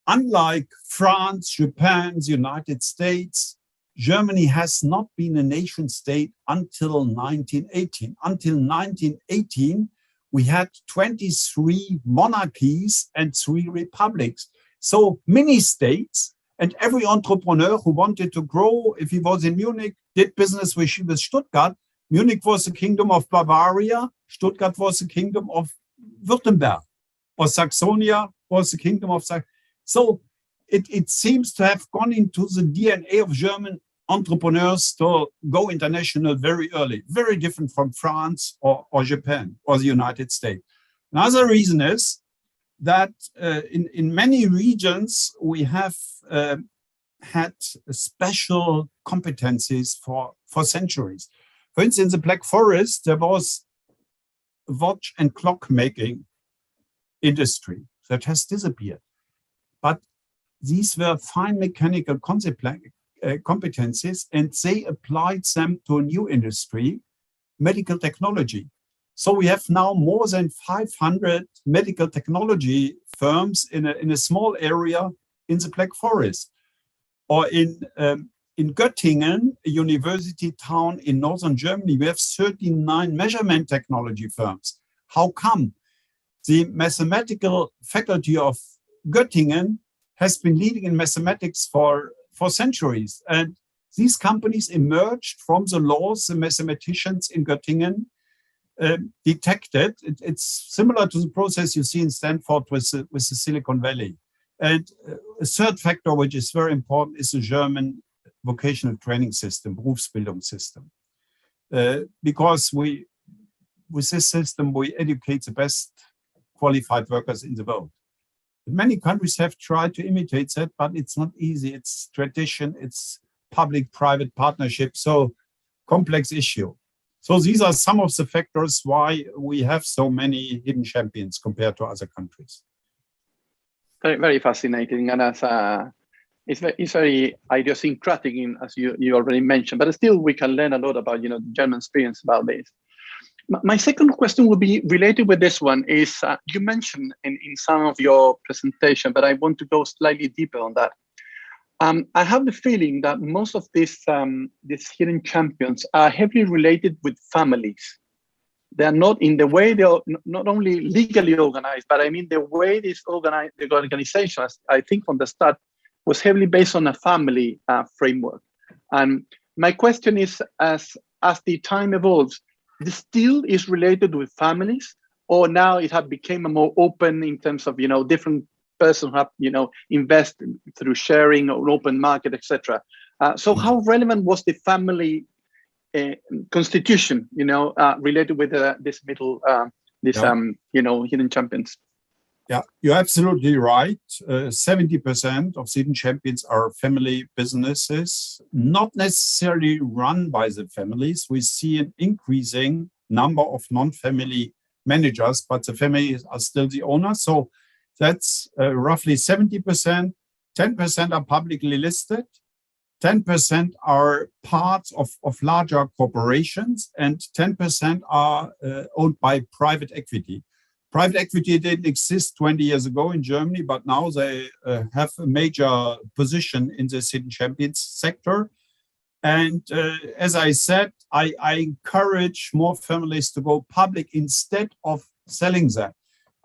Unlike France, Japan, the United States, Germany has not been a nation state until 1918. Until 1918, we had 23 monarchies and 3 republics. So mini states, and every entrepreneur who wanted to grow, if he was in Munich, did business with Stuttgart. Munich was the kingdom of Bavaria, Stuttgart was the kingdom of Württemberg, or Saxonia was the kingdom of Saxonia. So it seems to have gone into the DNA of German entrepreneurs to go international very early, very different from France or Japan or the United States. Another reason is that in many regions, we have had special competencies for centuries. For instance, in the Black Forest, there was a watch and clock making industry that has disappeared. But these were fine mechanical competencies, and they applied them to a new industry, medical technology. So we have now more than 500 medical technology firms in a small area in the Black Forest. Or in Göttingen, a university town in northern Germany, we have 39 measurement technology firms. How come? The mathematical faculty of Göttingen has been leading in mathematics for centuries. And these companies emerged from the laws the mathematicians in Göttingen detected. It's similar to the process you see in Stanford with the Silicon Valley. And a third factor, which is very important, is the German vocational training system, Berufsbildungssystem. Because with this system, we educate the best qualified workers in the world. Many countries have tried to imitate that, but it's not easy. It's tradition, it's public-private partnership, so complex issue. So these are some of the factors why we have so many hidden champions compared to other countries. Very, very fascinating, and as it's very idiosyncratic, as you already mentioned. But still, we can learn a lot about the German experience about this. My second question will be related with this one. Is you mentioned in some of your presentation, but I want to go slightly deeper on that. I have the feeling that most of these hidden champions are heavily related with families. They are not in the way they are not only legally organized, but I mean the way this organized, the organization, I think from the start, was heavily based on a family framework. And my question is, as the time evolves, this still is related with families, or now it has become a more open in terms of, different persons have, invest through sharing or open market, etc. So how relevant was the family constitution, related with this middle, hidden champions? Yeah, you're absolutely right. 70% of hidden champions are family businesses, not necessarily run by the families. We see an increasing number of non-family managers, but the families are still the owners. So that's roughly 70%. 10% are publicly listed. 10% are parts of larger corporations, and 10% are owned by private equity. Private equity didn't exist 20 years ago in Germany, but now they have a major position in the hidden champions sector. And as I said, I encourage more families to go public instead of selling them.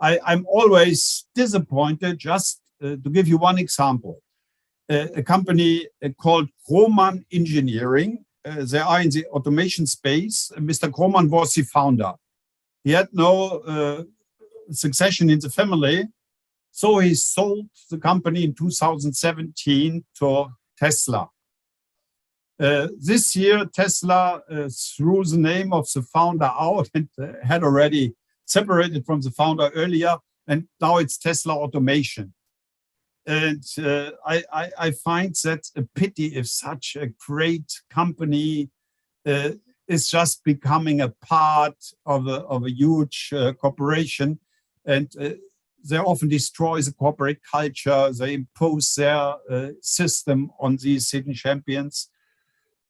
I'm always disappointed, just to give you one example. A company called Kroman Engineering, they are in the automation space. Mr. Kroman was the founder. He had no succession in the family, so he sold the company in 2017 to Tesla. This year, Tesla threw the name of the founder out and had already separated from the founder earlier, and now it's Tesla Automation. And I find that a pity if such a great company is just becoming a part of a huge corporation, and they often destroy the corporate culture. They impose their system on these hidden champions.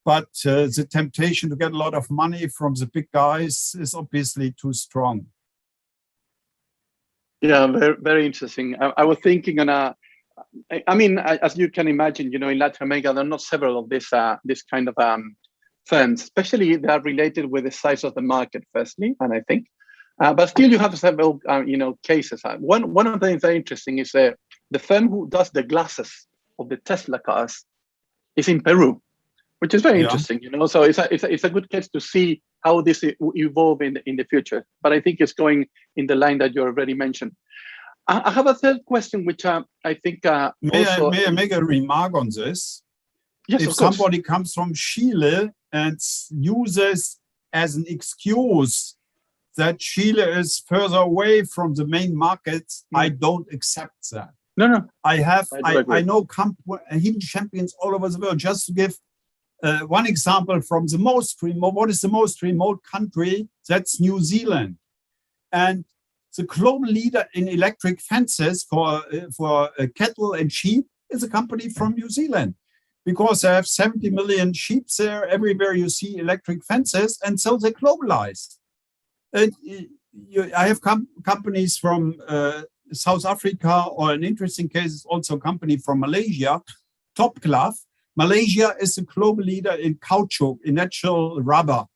But the temptation to get a lot of money from the big guys is obviously too strong. Yeah, very, very interesting. I was thinking as you can imagine, in Latin America, there are not several of this kind of firms, especially they are related with the size of the market, firstly, and I think. But still, you have several, cases. One of the things very interesting is the firm who does the glasses of the Tesla cars is in Peru, which is very interesting. So it's a good case to see how this will evolve in the future. But I think it's going in the line that you already mentioned. I have a third question, which I think May I make a remark on this? Yes, if somebody comes from Chile and uses as an excuse that Chile is further away from the main markets, I don't accept that. No. I know hidden champions all over the world. Just to give one example from the most remote, what is the most remote country? That's New Zealand. And the global leader in electric fences for cattle and sheep is a company from New Zealand, because they have 70 million sheep there. Everywhere you see electric fences, and so they globalized. And I have companies from South Africa, or an interesting case is also a company from Malaysia, Top Glove. Malaysia is a global leader in caoutchouc, in natural rubber.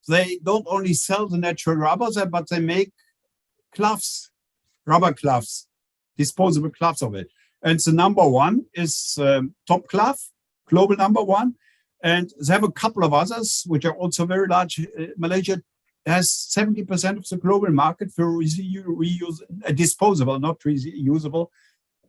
They don't only sell the natural rubber, but they make gloves, rubber gloves, disposable gloves of it. And the number one is Top Glove, global number one. And they have a couple of others, which are also very large. Malaysia has 70% of the global market for disposable, not reusable,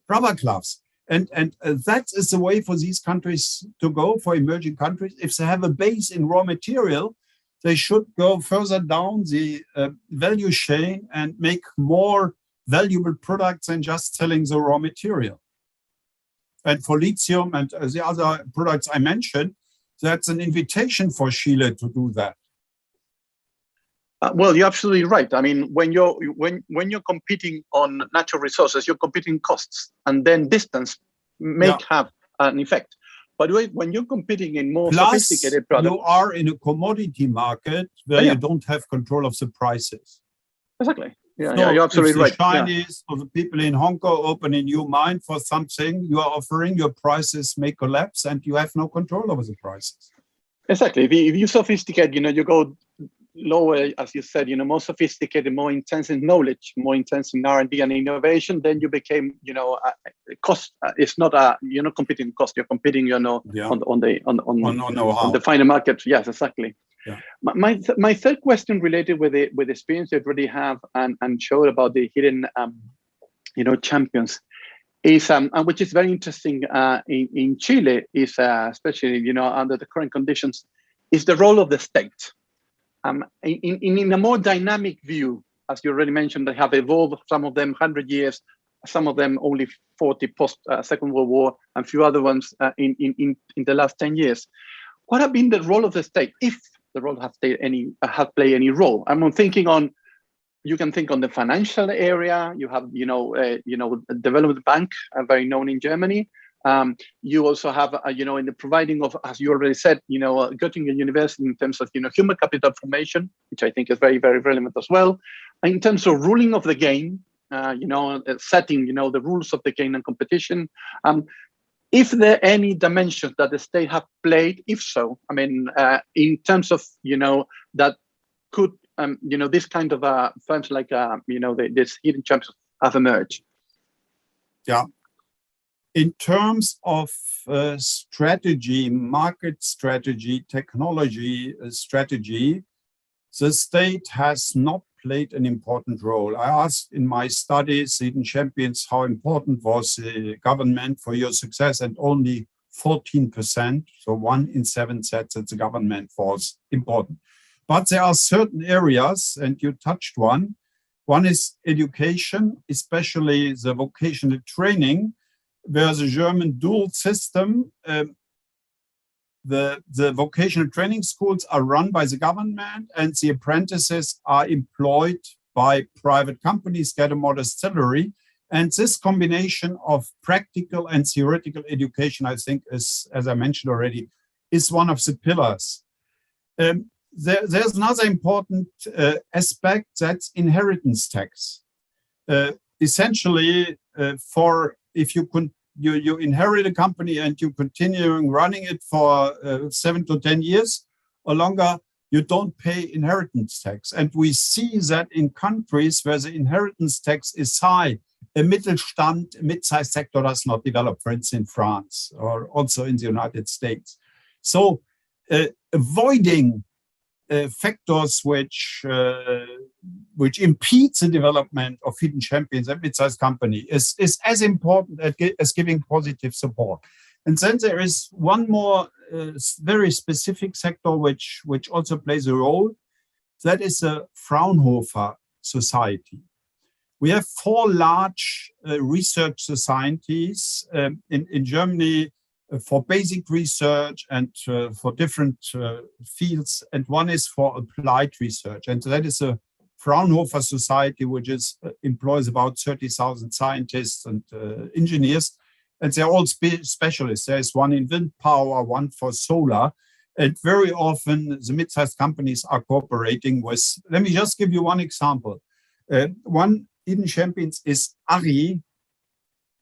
rubber gloves. And that is the way for these countries to go, for emerging countries. If they have a base in raw material, they should go further down the value chain and make more valuable products than just selling the raw material. And for lithium and the other products I mentioned, that's an invitation for Chile to do that. Well, you're absolutely right. I mean, when you're competing on natural resources, you're competing costs, and then distance have an effect. But when you're competing in more sophisticated products, you are in a commodity market where you don't have control of the prices. Exactly. Yeah, you're absolutely right. If the Chinese or the people in Hong Kong open a new mine for something you are offering, your prices may collapse, and you have no control over the prices. Exactly. If you sophisticate, you go lower, as you said, more sophisticated, more intense in knowledge, more intense in R&D and innovation, then you became, cost. It's not you're not competing cost. You're competing, on the final market. Yes, exactly. Yeah. My third question related with the experience you already have and showed about the hidden champions is and which is very interesting in Chile is especially under the current conditions is the role of the state. In a more dynamic view, as you already mentioned, they have evolved, some of them 100 years, some of them only 40 post Second World War, and a few other ones in the last 10 years. What have been the role of the state, if the role has played any role? I'm thinking on, you can think on the financial area. You have, a development bank, very known in Germany. You also have, in the providing of, as you already said, Göttingen University in terms of, human capital formation, which I think is very, very relevant as well. In terms of ruling of the game, setting, the rules of the game and competition. If there are any dimensions that the state have played, if so, in terms of, that could, this kind of firms like, this hidden champions have emerged. Yeah. In terms of strategy, market strategy, technology strategy, the state has not played an important role. I asked in my studies, hidden champions, how important was the government for your success, and only 14%, so 1 in 7 said that the government was important. But there are certain areas, and you touched one. One is education, especially the vocational training, where the German dual system, the vocational training schools are run by the government, and the apprentices are employed by private companies, get a modest salary. And this combination of practical and theoretical education, I think, is, as I mentioned already, is one of the pillars. There's another important aspect, that's inheritance tax. Essentially, if you inherit a company and you continue running it for 7 to 10 years or longer, you don't pay inheritance tax. And we see that in countries where the inheritance tax is high, a Mittelstand, mid-sized sector does not develop, for instance, in France or also in the United States. So avoiding factors which impede the development of hidden champions and mid-sized company is as important as giving positive support. And then there is one more very specific sector which also plays a role. That is a Fraunhofer Society. We have 4 large research societies in Germany for basic research and for different fields, and one is for applied research. And that is a Fraunhofer Society, which employs about 30,000 scientists and engineers, and they're all specialists. There's one in wind power, one for solar, and very often the mid-sized companies are cooperating with. Let me just give you one example. One hidden champions is ARRI,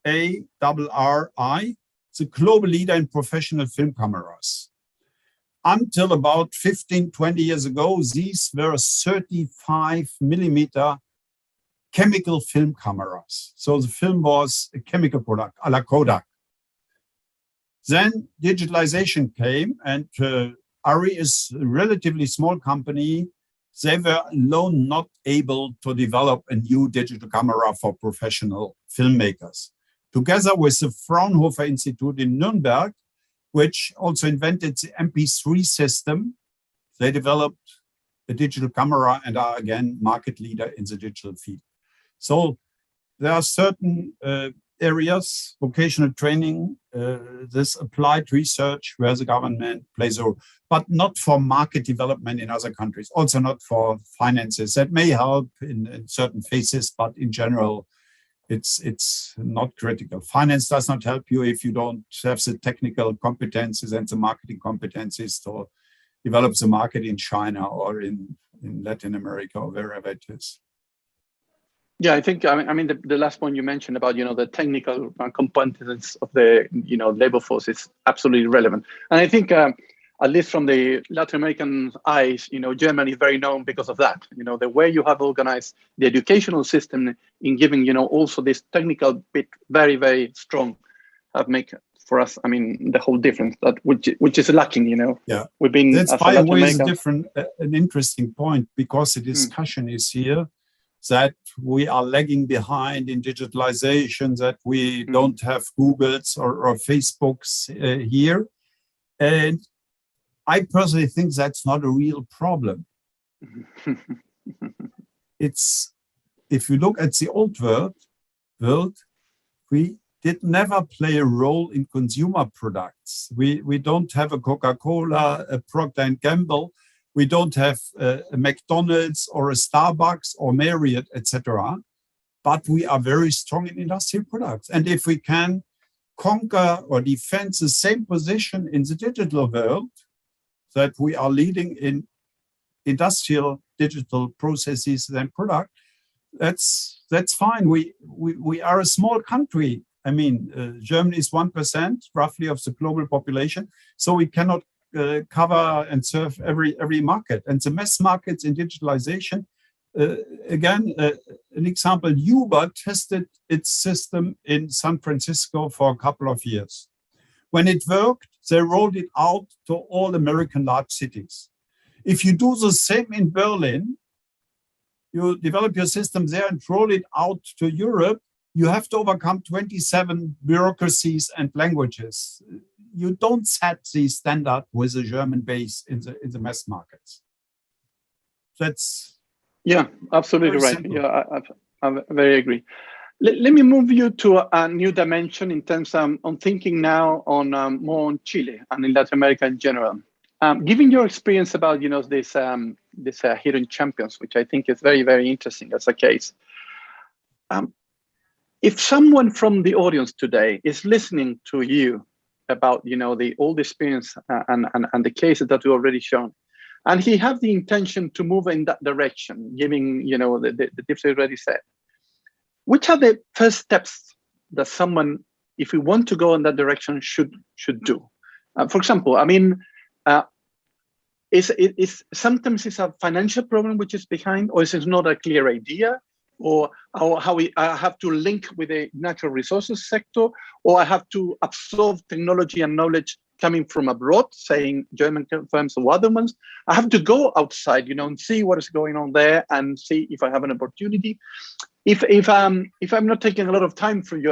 ARRI, the global leader in professional film cameras. Until about 15, 20 years ago, these were 35 millimeter chemical film cameras. So the film was a chemical product, a la Kodak. Then digitalization came, and ARRI is a relatively small company. They were alone not able to develop a new digital camera for professional filmmakers. Together with the Fraunhofer Institute in Nuremberg, which also invented the MP3 system, they developed a digital camera and are again market leader in the digital field. So there are certain areas, vocational training, this applied research where the government plays a role, but not for market development in other countries, also not for finances. That may help in certain phases, but in general, it's not critical. Finance does not help you if you don't have the technical competencies and the marketing competencies to develop the market in China or in Latin America or wherever it is. Yeah, I think, the last point you mentioned about, the technical components of the, labor force is absolutely relevant. And I think, at least from the Latin American eyes, Germany is very known because of that. The way you have organized the educational system in giving, also this technical bit very, very strong, have make for us, I mean, the whole difference that which is lacking, you know. Yeah, we've been that's as by Latin the way is America. an interesting point, because the discussion is here that we are lagging behind in digitalization, that we don't have Googles or Facebooks here. And I personally think that's not a real problem. It's, if you look at the old world, we did never play a role in consumer products. We don't have a Coca-Cola, a Procter & Gamble. We don't have a McDonald's or a Starbucks or Marriott, etc. But we are very strong in industrial products. And if we can conquer or defend the same position in the digital world, that we are leading in industrial digital processes and product, that's fine. We are a small country. I mean, Germany is 1% roughly of the global population, so we cannot cover and serve every market. And the mass markets in digitalization, again, an example, Uber tested its system in San Francisco for a couple of years. When it worked, they rolled it out to all American large cities. If you do the same in Berlin, you develop your system there and roll it out to Europe, you have to overcome 27 bureaucracies and languages. You don't set the standard with a German base in the mass markets. That's absolutely right. simple. Yeah, I very agree. Let me move you to a new dimension in terms of on thinking now on more on Chile and in Latin America in general. Given your experience about this hidden champions, which I think is very, very interesting as a case. If someone from the audience today is listening to you about the old experience and the cases that you already shown, and he have the intention to move in that direction, giving the tips you already said, which are the first steps that someone, if we want to go in that direction, should do? For example, I mean, sometimes it's a financial problem which is behind, or is it not a clear idea, or how I have to link with the natural resources sector, or I have to absorb technology and knowledge coming from abroad, saying German firms or other ones. I have to go outside, and see what is going on there and see if I have an opportunity. If I'm not taking a lot of time for you,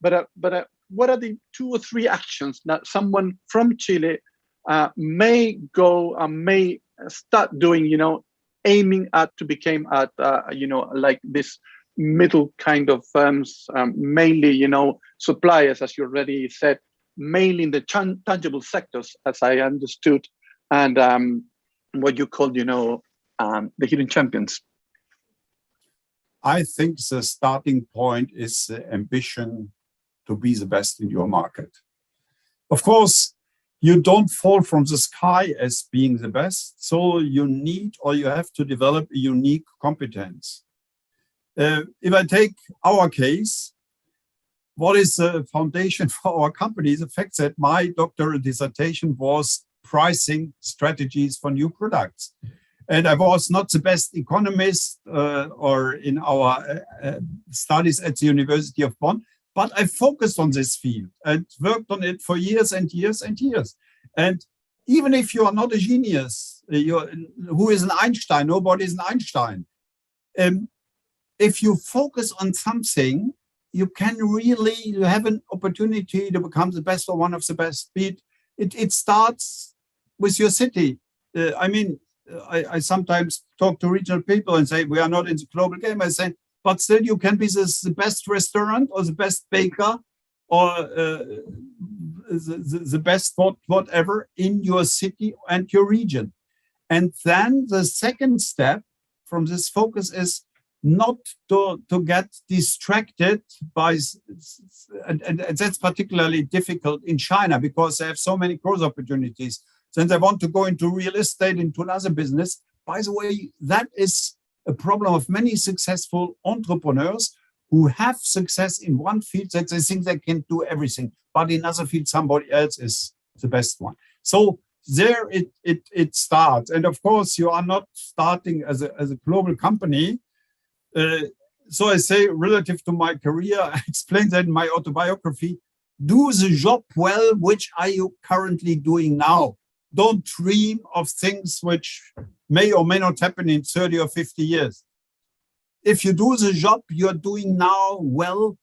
but what are the 2 or 3 actions that someone from Chile may go and may start doing, aiming at to become like this middle kind of firms, mainly, suppliers, as you already said, mainly in the tangible sectors, as I understood, and what you called, the hidden champions. I think the starting point is the ambition to be the best in your market. Of course, you don't fall from the sky as being the best, so you need or you have to develop a unique competence. If I take our case, what is the foundation for our company? The fact that my doctoral dissertation was pricing strategies for new products. And I was not the best economist or in our studies at the University of Bonn, but I focused on this field and worked on it for years and years and years. And even if you are not a genius, who is an Einstein? Nobody is an Einstein. If you focus on something, you can really have an opportunity to become the best or one of the best. It starts with your city. I sometimes talk to regional people and say, we are not in the global game. I say, but still you can be the best restaurant or the best baker or the best whatever in your city and your region. And then the second step from this focus is not to get distracted by, and that's particularly difficult in China because they have so many growth opportunities. Then they want to go into real estate, into another business. By the way, that is a problem of many successful entrepreneurs who have success in one field that they think they can do everything, but in other field somebody else is the best one. So there it starts, and of course you are not starting as a global company. So I say, relative to my career, I explained that in my autobiography. do the job well, which are you currently doing now? Don't dream of things which may or may not happen in 30 or 50 years. If you do the job you're doing now well,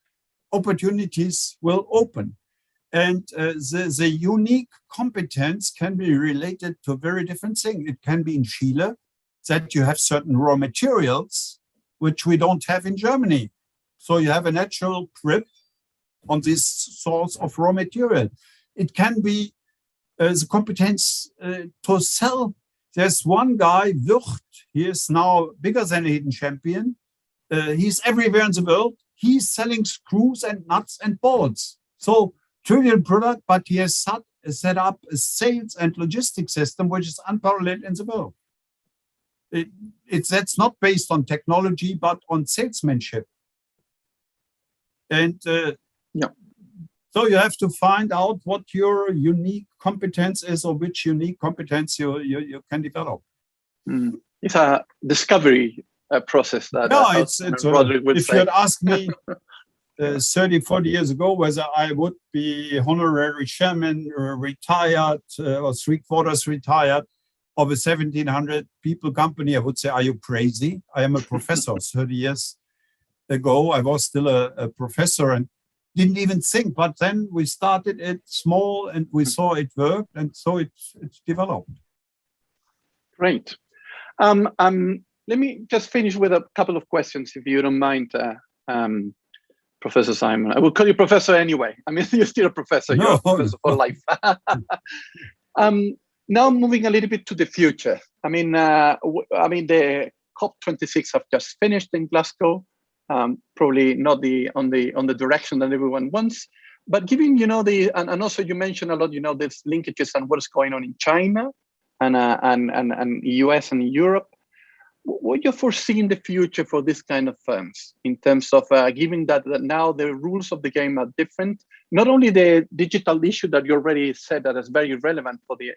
opportunities will open. And the unique competence can be related to a very different thing. It can be in Chile that you have certain raw materials which we don't have in Germany. So you have a natural grip on this source of raw material. It can be the competence to sell. There's one guy, Wirt, he is now bigger than a hidden champion. He's everywhere in the world. He's selling screws and nuts and bolts. So trivial product, but he has set up a sales and logistics system which is unparalleled in the world. That's not based on technology, but on salesmanship. And so you have to find out what your unique competence is, or which unique competence you can develop. It's a discovery process. Roderick would if say. you had asked me 30, 40 years ago whether I would be honorary chairman or retired or 3/4 retired of a 1,700 people company, I would say, are you crazy? I am a professor. 30 years ago, I was still a professor and didn't even think. But then we started it small and we saw it work, and so it's developed. Great. Let me just finish with a couple of questions, if you don't mind, Professor Simon. I will call you professor anyway. I mean, you're still a professor. No, you're a professor for life. Now moving a little bit to the future. I mean, the COP26 have just finished in Glasgow. Probably not on the direction that everyone wants, but given and also you mentioned a lot, there's linkages and what's going on in China and US and Europe. What do you foresee in the future for this kind of firms in terms of given that now the rules of the game are different? Not only the digital issue that you already said that is very relevant for the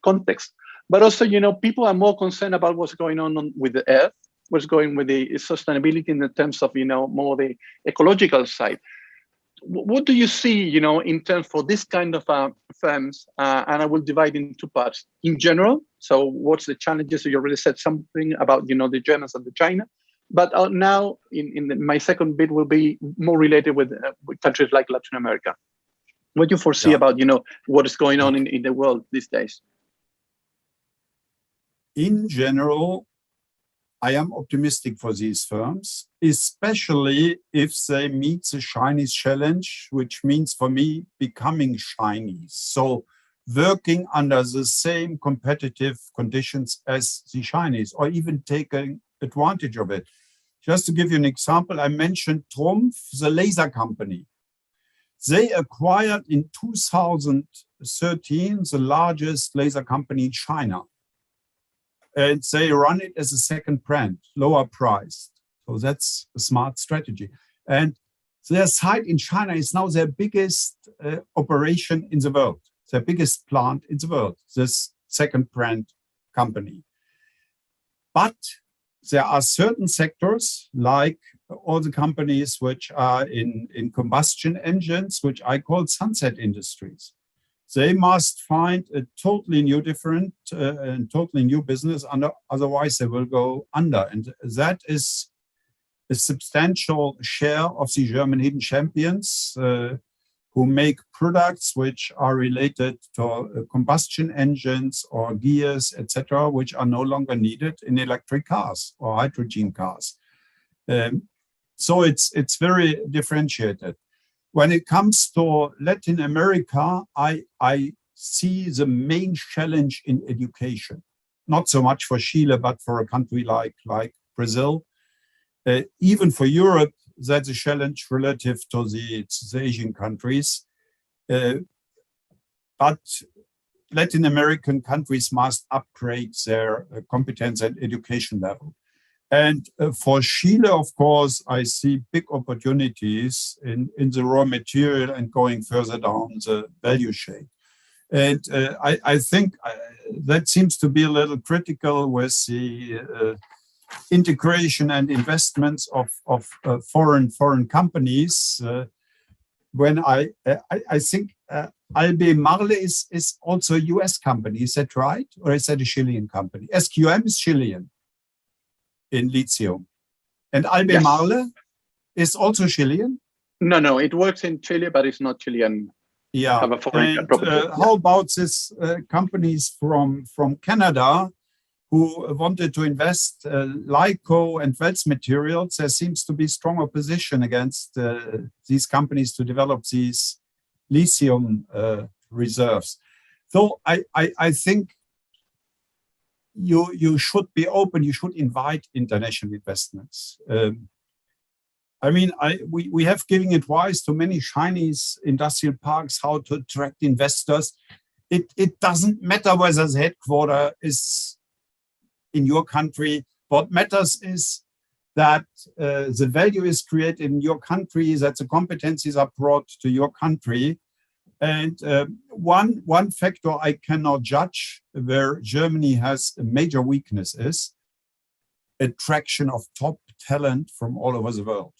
context, but also people are more concerned about what's going on with the earth, what's going with the sustainability in the terms of more the ecological side. What do you see in terms for this kind of firms? And I will divide in two parts. In general, so what's the challenges? So you already said something about the Germans and the China, but now my second bit will be more related with countries like Latin America. What do you foresee about what is going on in the world these days? In general, I am optimistic for these firms, especially if they meet the Chinese challenge, which means for me becoming Chinese. So working under the same competitive conditions as the Chinese, or even taking advantage of it. Just to give you an example, I mentioned Trumpf, the laser company. They acquired in 2013 the largest laser company in China. And they run it as a second brand, lower priced. So that's a smart strategy. And their site in China is now their biggest operation in the world, their biggest plant in the world, this second brand company. But there are certain sectors, like all the companies which are in combustion engines, which I call sunset industries. They must find a totally new and totally new business, otherwise they will go under. And that is a substantial share of the German hidden champions who make products which are related to combustion engines or gears, etc., which are no longer needed in electric cars or hydrogen cars. So it's very differentiated. When it comes to Latin America, I see the main challenge in education. Not so much for Chile, but for a country like Brazil. Even for Europe, that's a challenge relative to the Asian countries. But Latin American countries must upgrade their competence and education level. And for Chile, of course, I see big opportunities in the raw material and going further down the value chain. And I think that seems to be a little critical with the integration and investments of foreign companies. when I think Albemarle is also a US company. Is that right? Or is that a Chilean company? SQM is Chilean in lithium. And Albemarle is also Chilean? No, it works in Chile, but it's not Chilean. Yeah. Have a foreign And property. how about these companies from Canada who wanted to invest LICO and Wells Materials? There seems to be strong opposition against these companies to develop these lithium reserves. So I think you should be open. You should invite international investments. I mean, we have given advice to many Chinese industrial parks how to attract investors. It doesn't matter whether the headquarters is in your country. What matters is that the value is created in your country, that the competencies are brought to your country. And one factor I cannot judge where Germany has a major weakness is attraction of top talent from all over the world.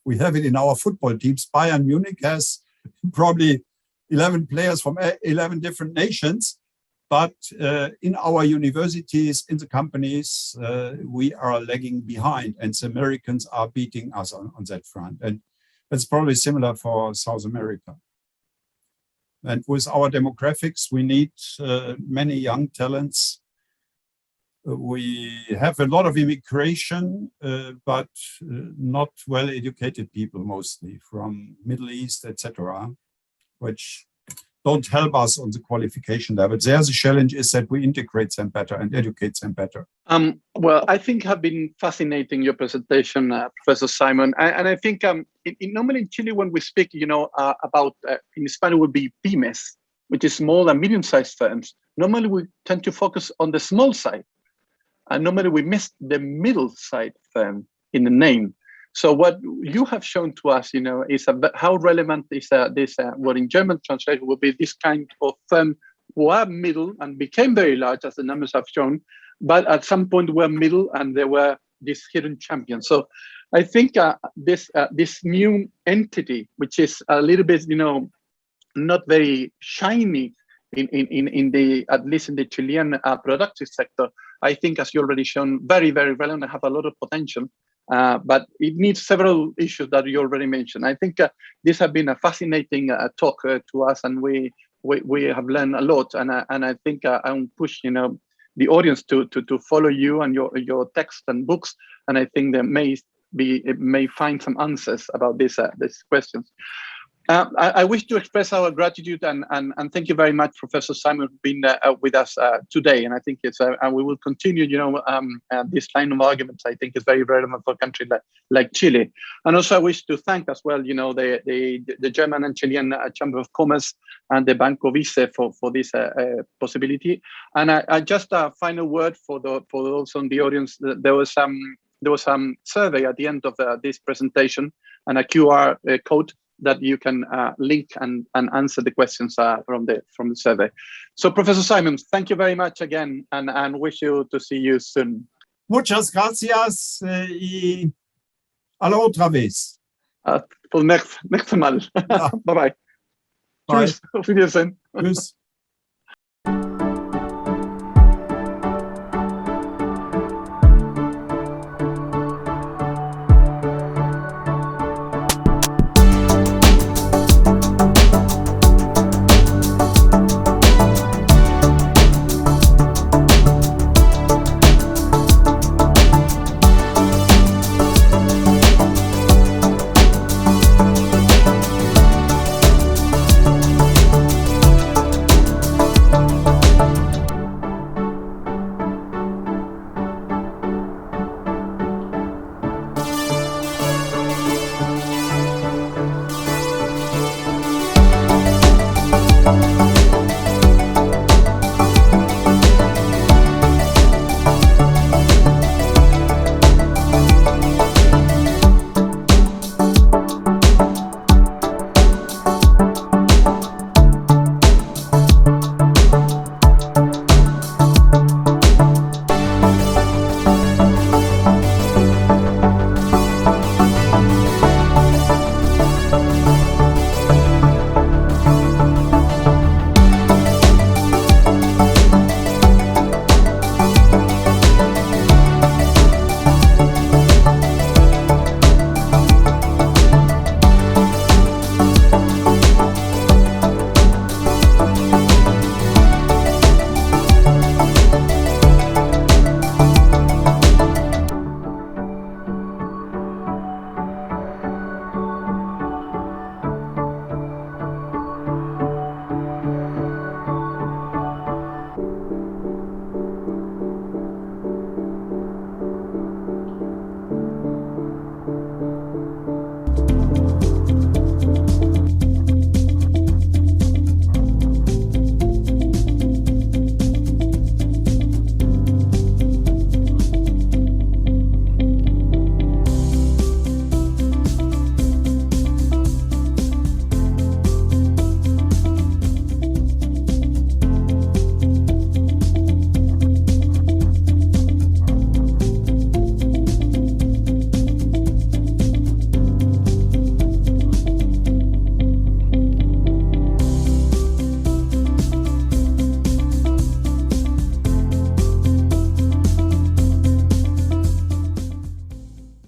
We have it in our football teams. Bayern Munich has probably 11 players from 11 different nations. But in our universities, in the companies, we are lagging behind, and the Americans are beating us on that front. And that's probably similar for South America. And with our demographics, we need many young talents. We have a lot of immigration, but not well-educated people, mostly from Middle East, etc., which don't help us on the qualification level. There's a challenge is that we integrate them better and educate them better. Well, I think have been fascinating your presentation, Professor Simon. And I think normally in Chile, when we speak, about, in Spanish would be pymes, which is small and medium-sized firms. Normally we tend to focus on the small side. And normally we miss the middle side firm in the name. So what you have shown to us, is how relevant is this, what in German translation would be this kind of firm who are middle and became very large, as the numbers have shown, but at some point were middle and there were these hidden champions. So I think this new entity, which is a little bit, not very shiny in the, at least in the Chilean productive sector, I think, as you already shown, very, very relevant and have a lot of potential. But it needs several issues that you already mentioned. I think this has been a fascinating talk to us, and we have learned a lot. And I think I will push the audience to follow you and your text and books. And I think they may find some answers about these questions. I wish to express our gratitude and thank you very much, Professor Simon, for being with us today. And I think it's and we will continue, this line of arguments. I think is very relevant for a country like Chile. And also I wish to thank as well, the German and Chilean Chamber of Commerce and the Banco BICE for this possibility. And I just a final word for those on the audience. There was some survey at the end of this presentation and a QR code that you can link and answer the questions from the survey. So, Professor Simon, thank you very much again, and wish you to see you soon. Muchas gracias y a la otra vez. Till next Mal. Ja. Bye-bye. Bye. Tschüss. Auf Wiedersehen. Tschüss.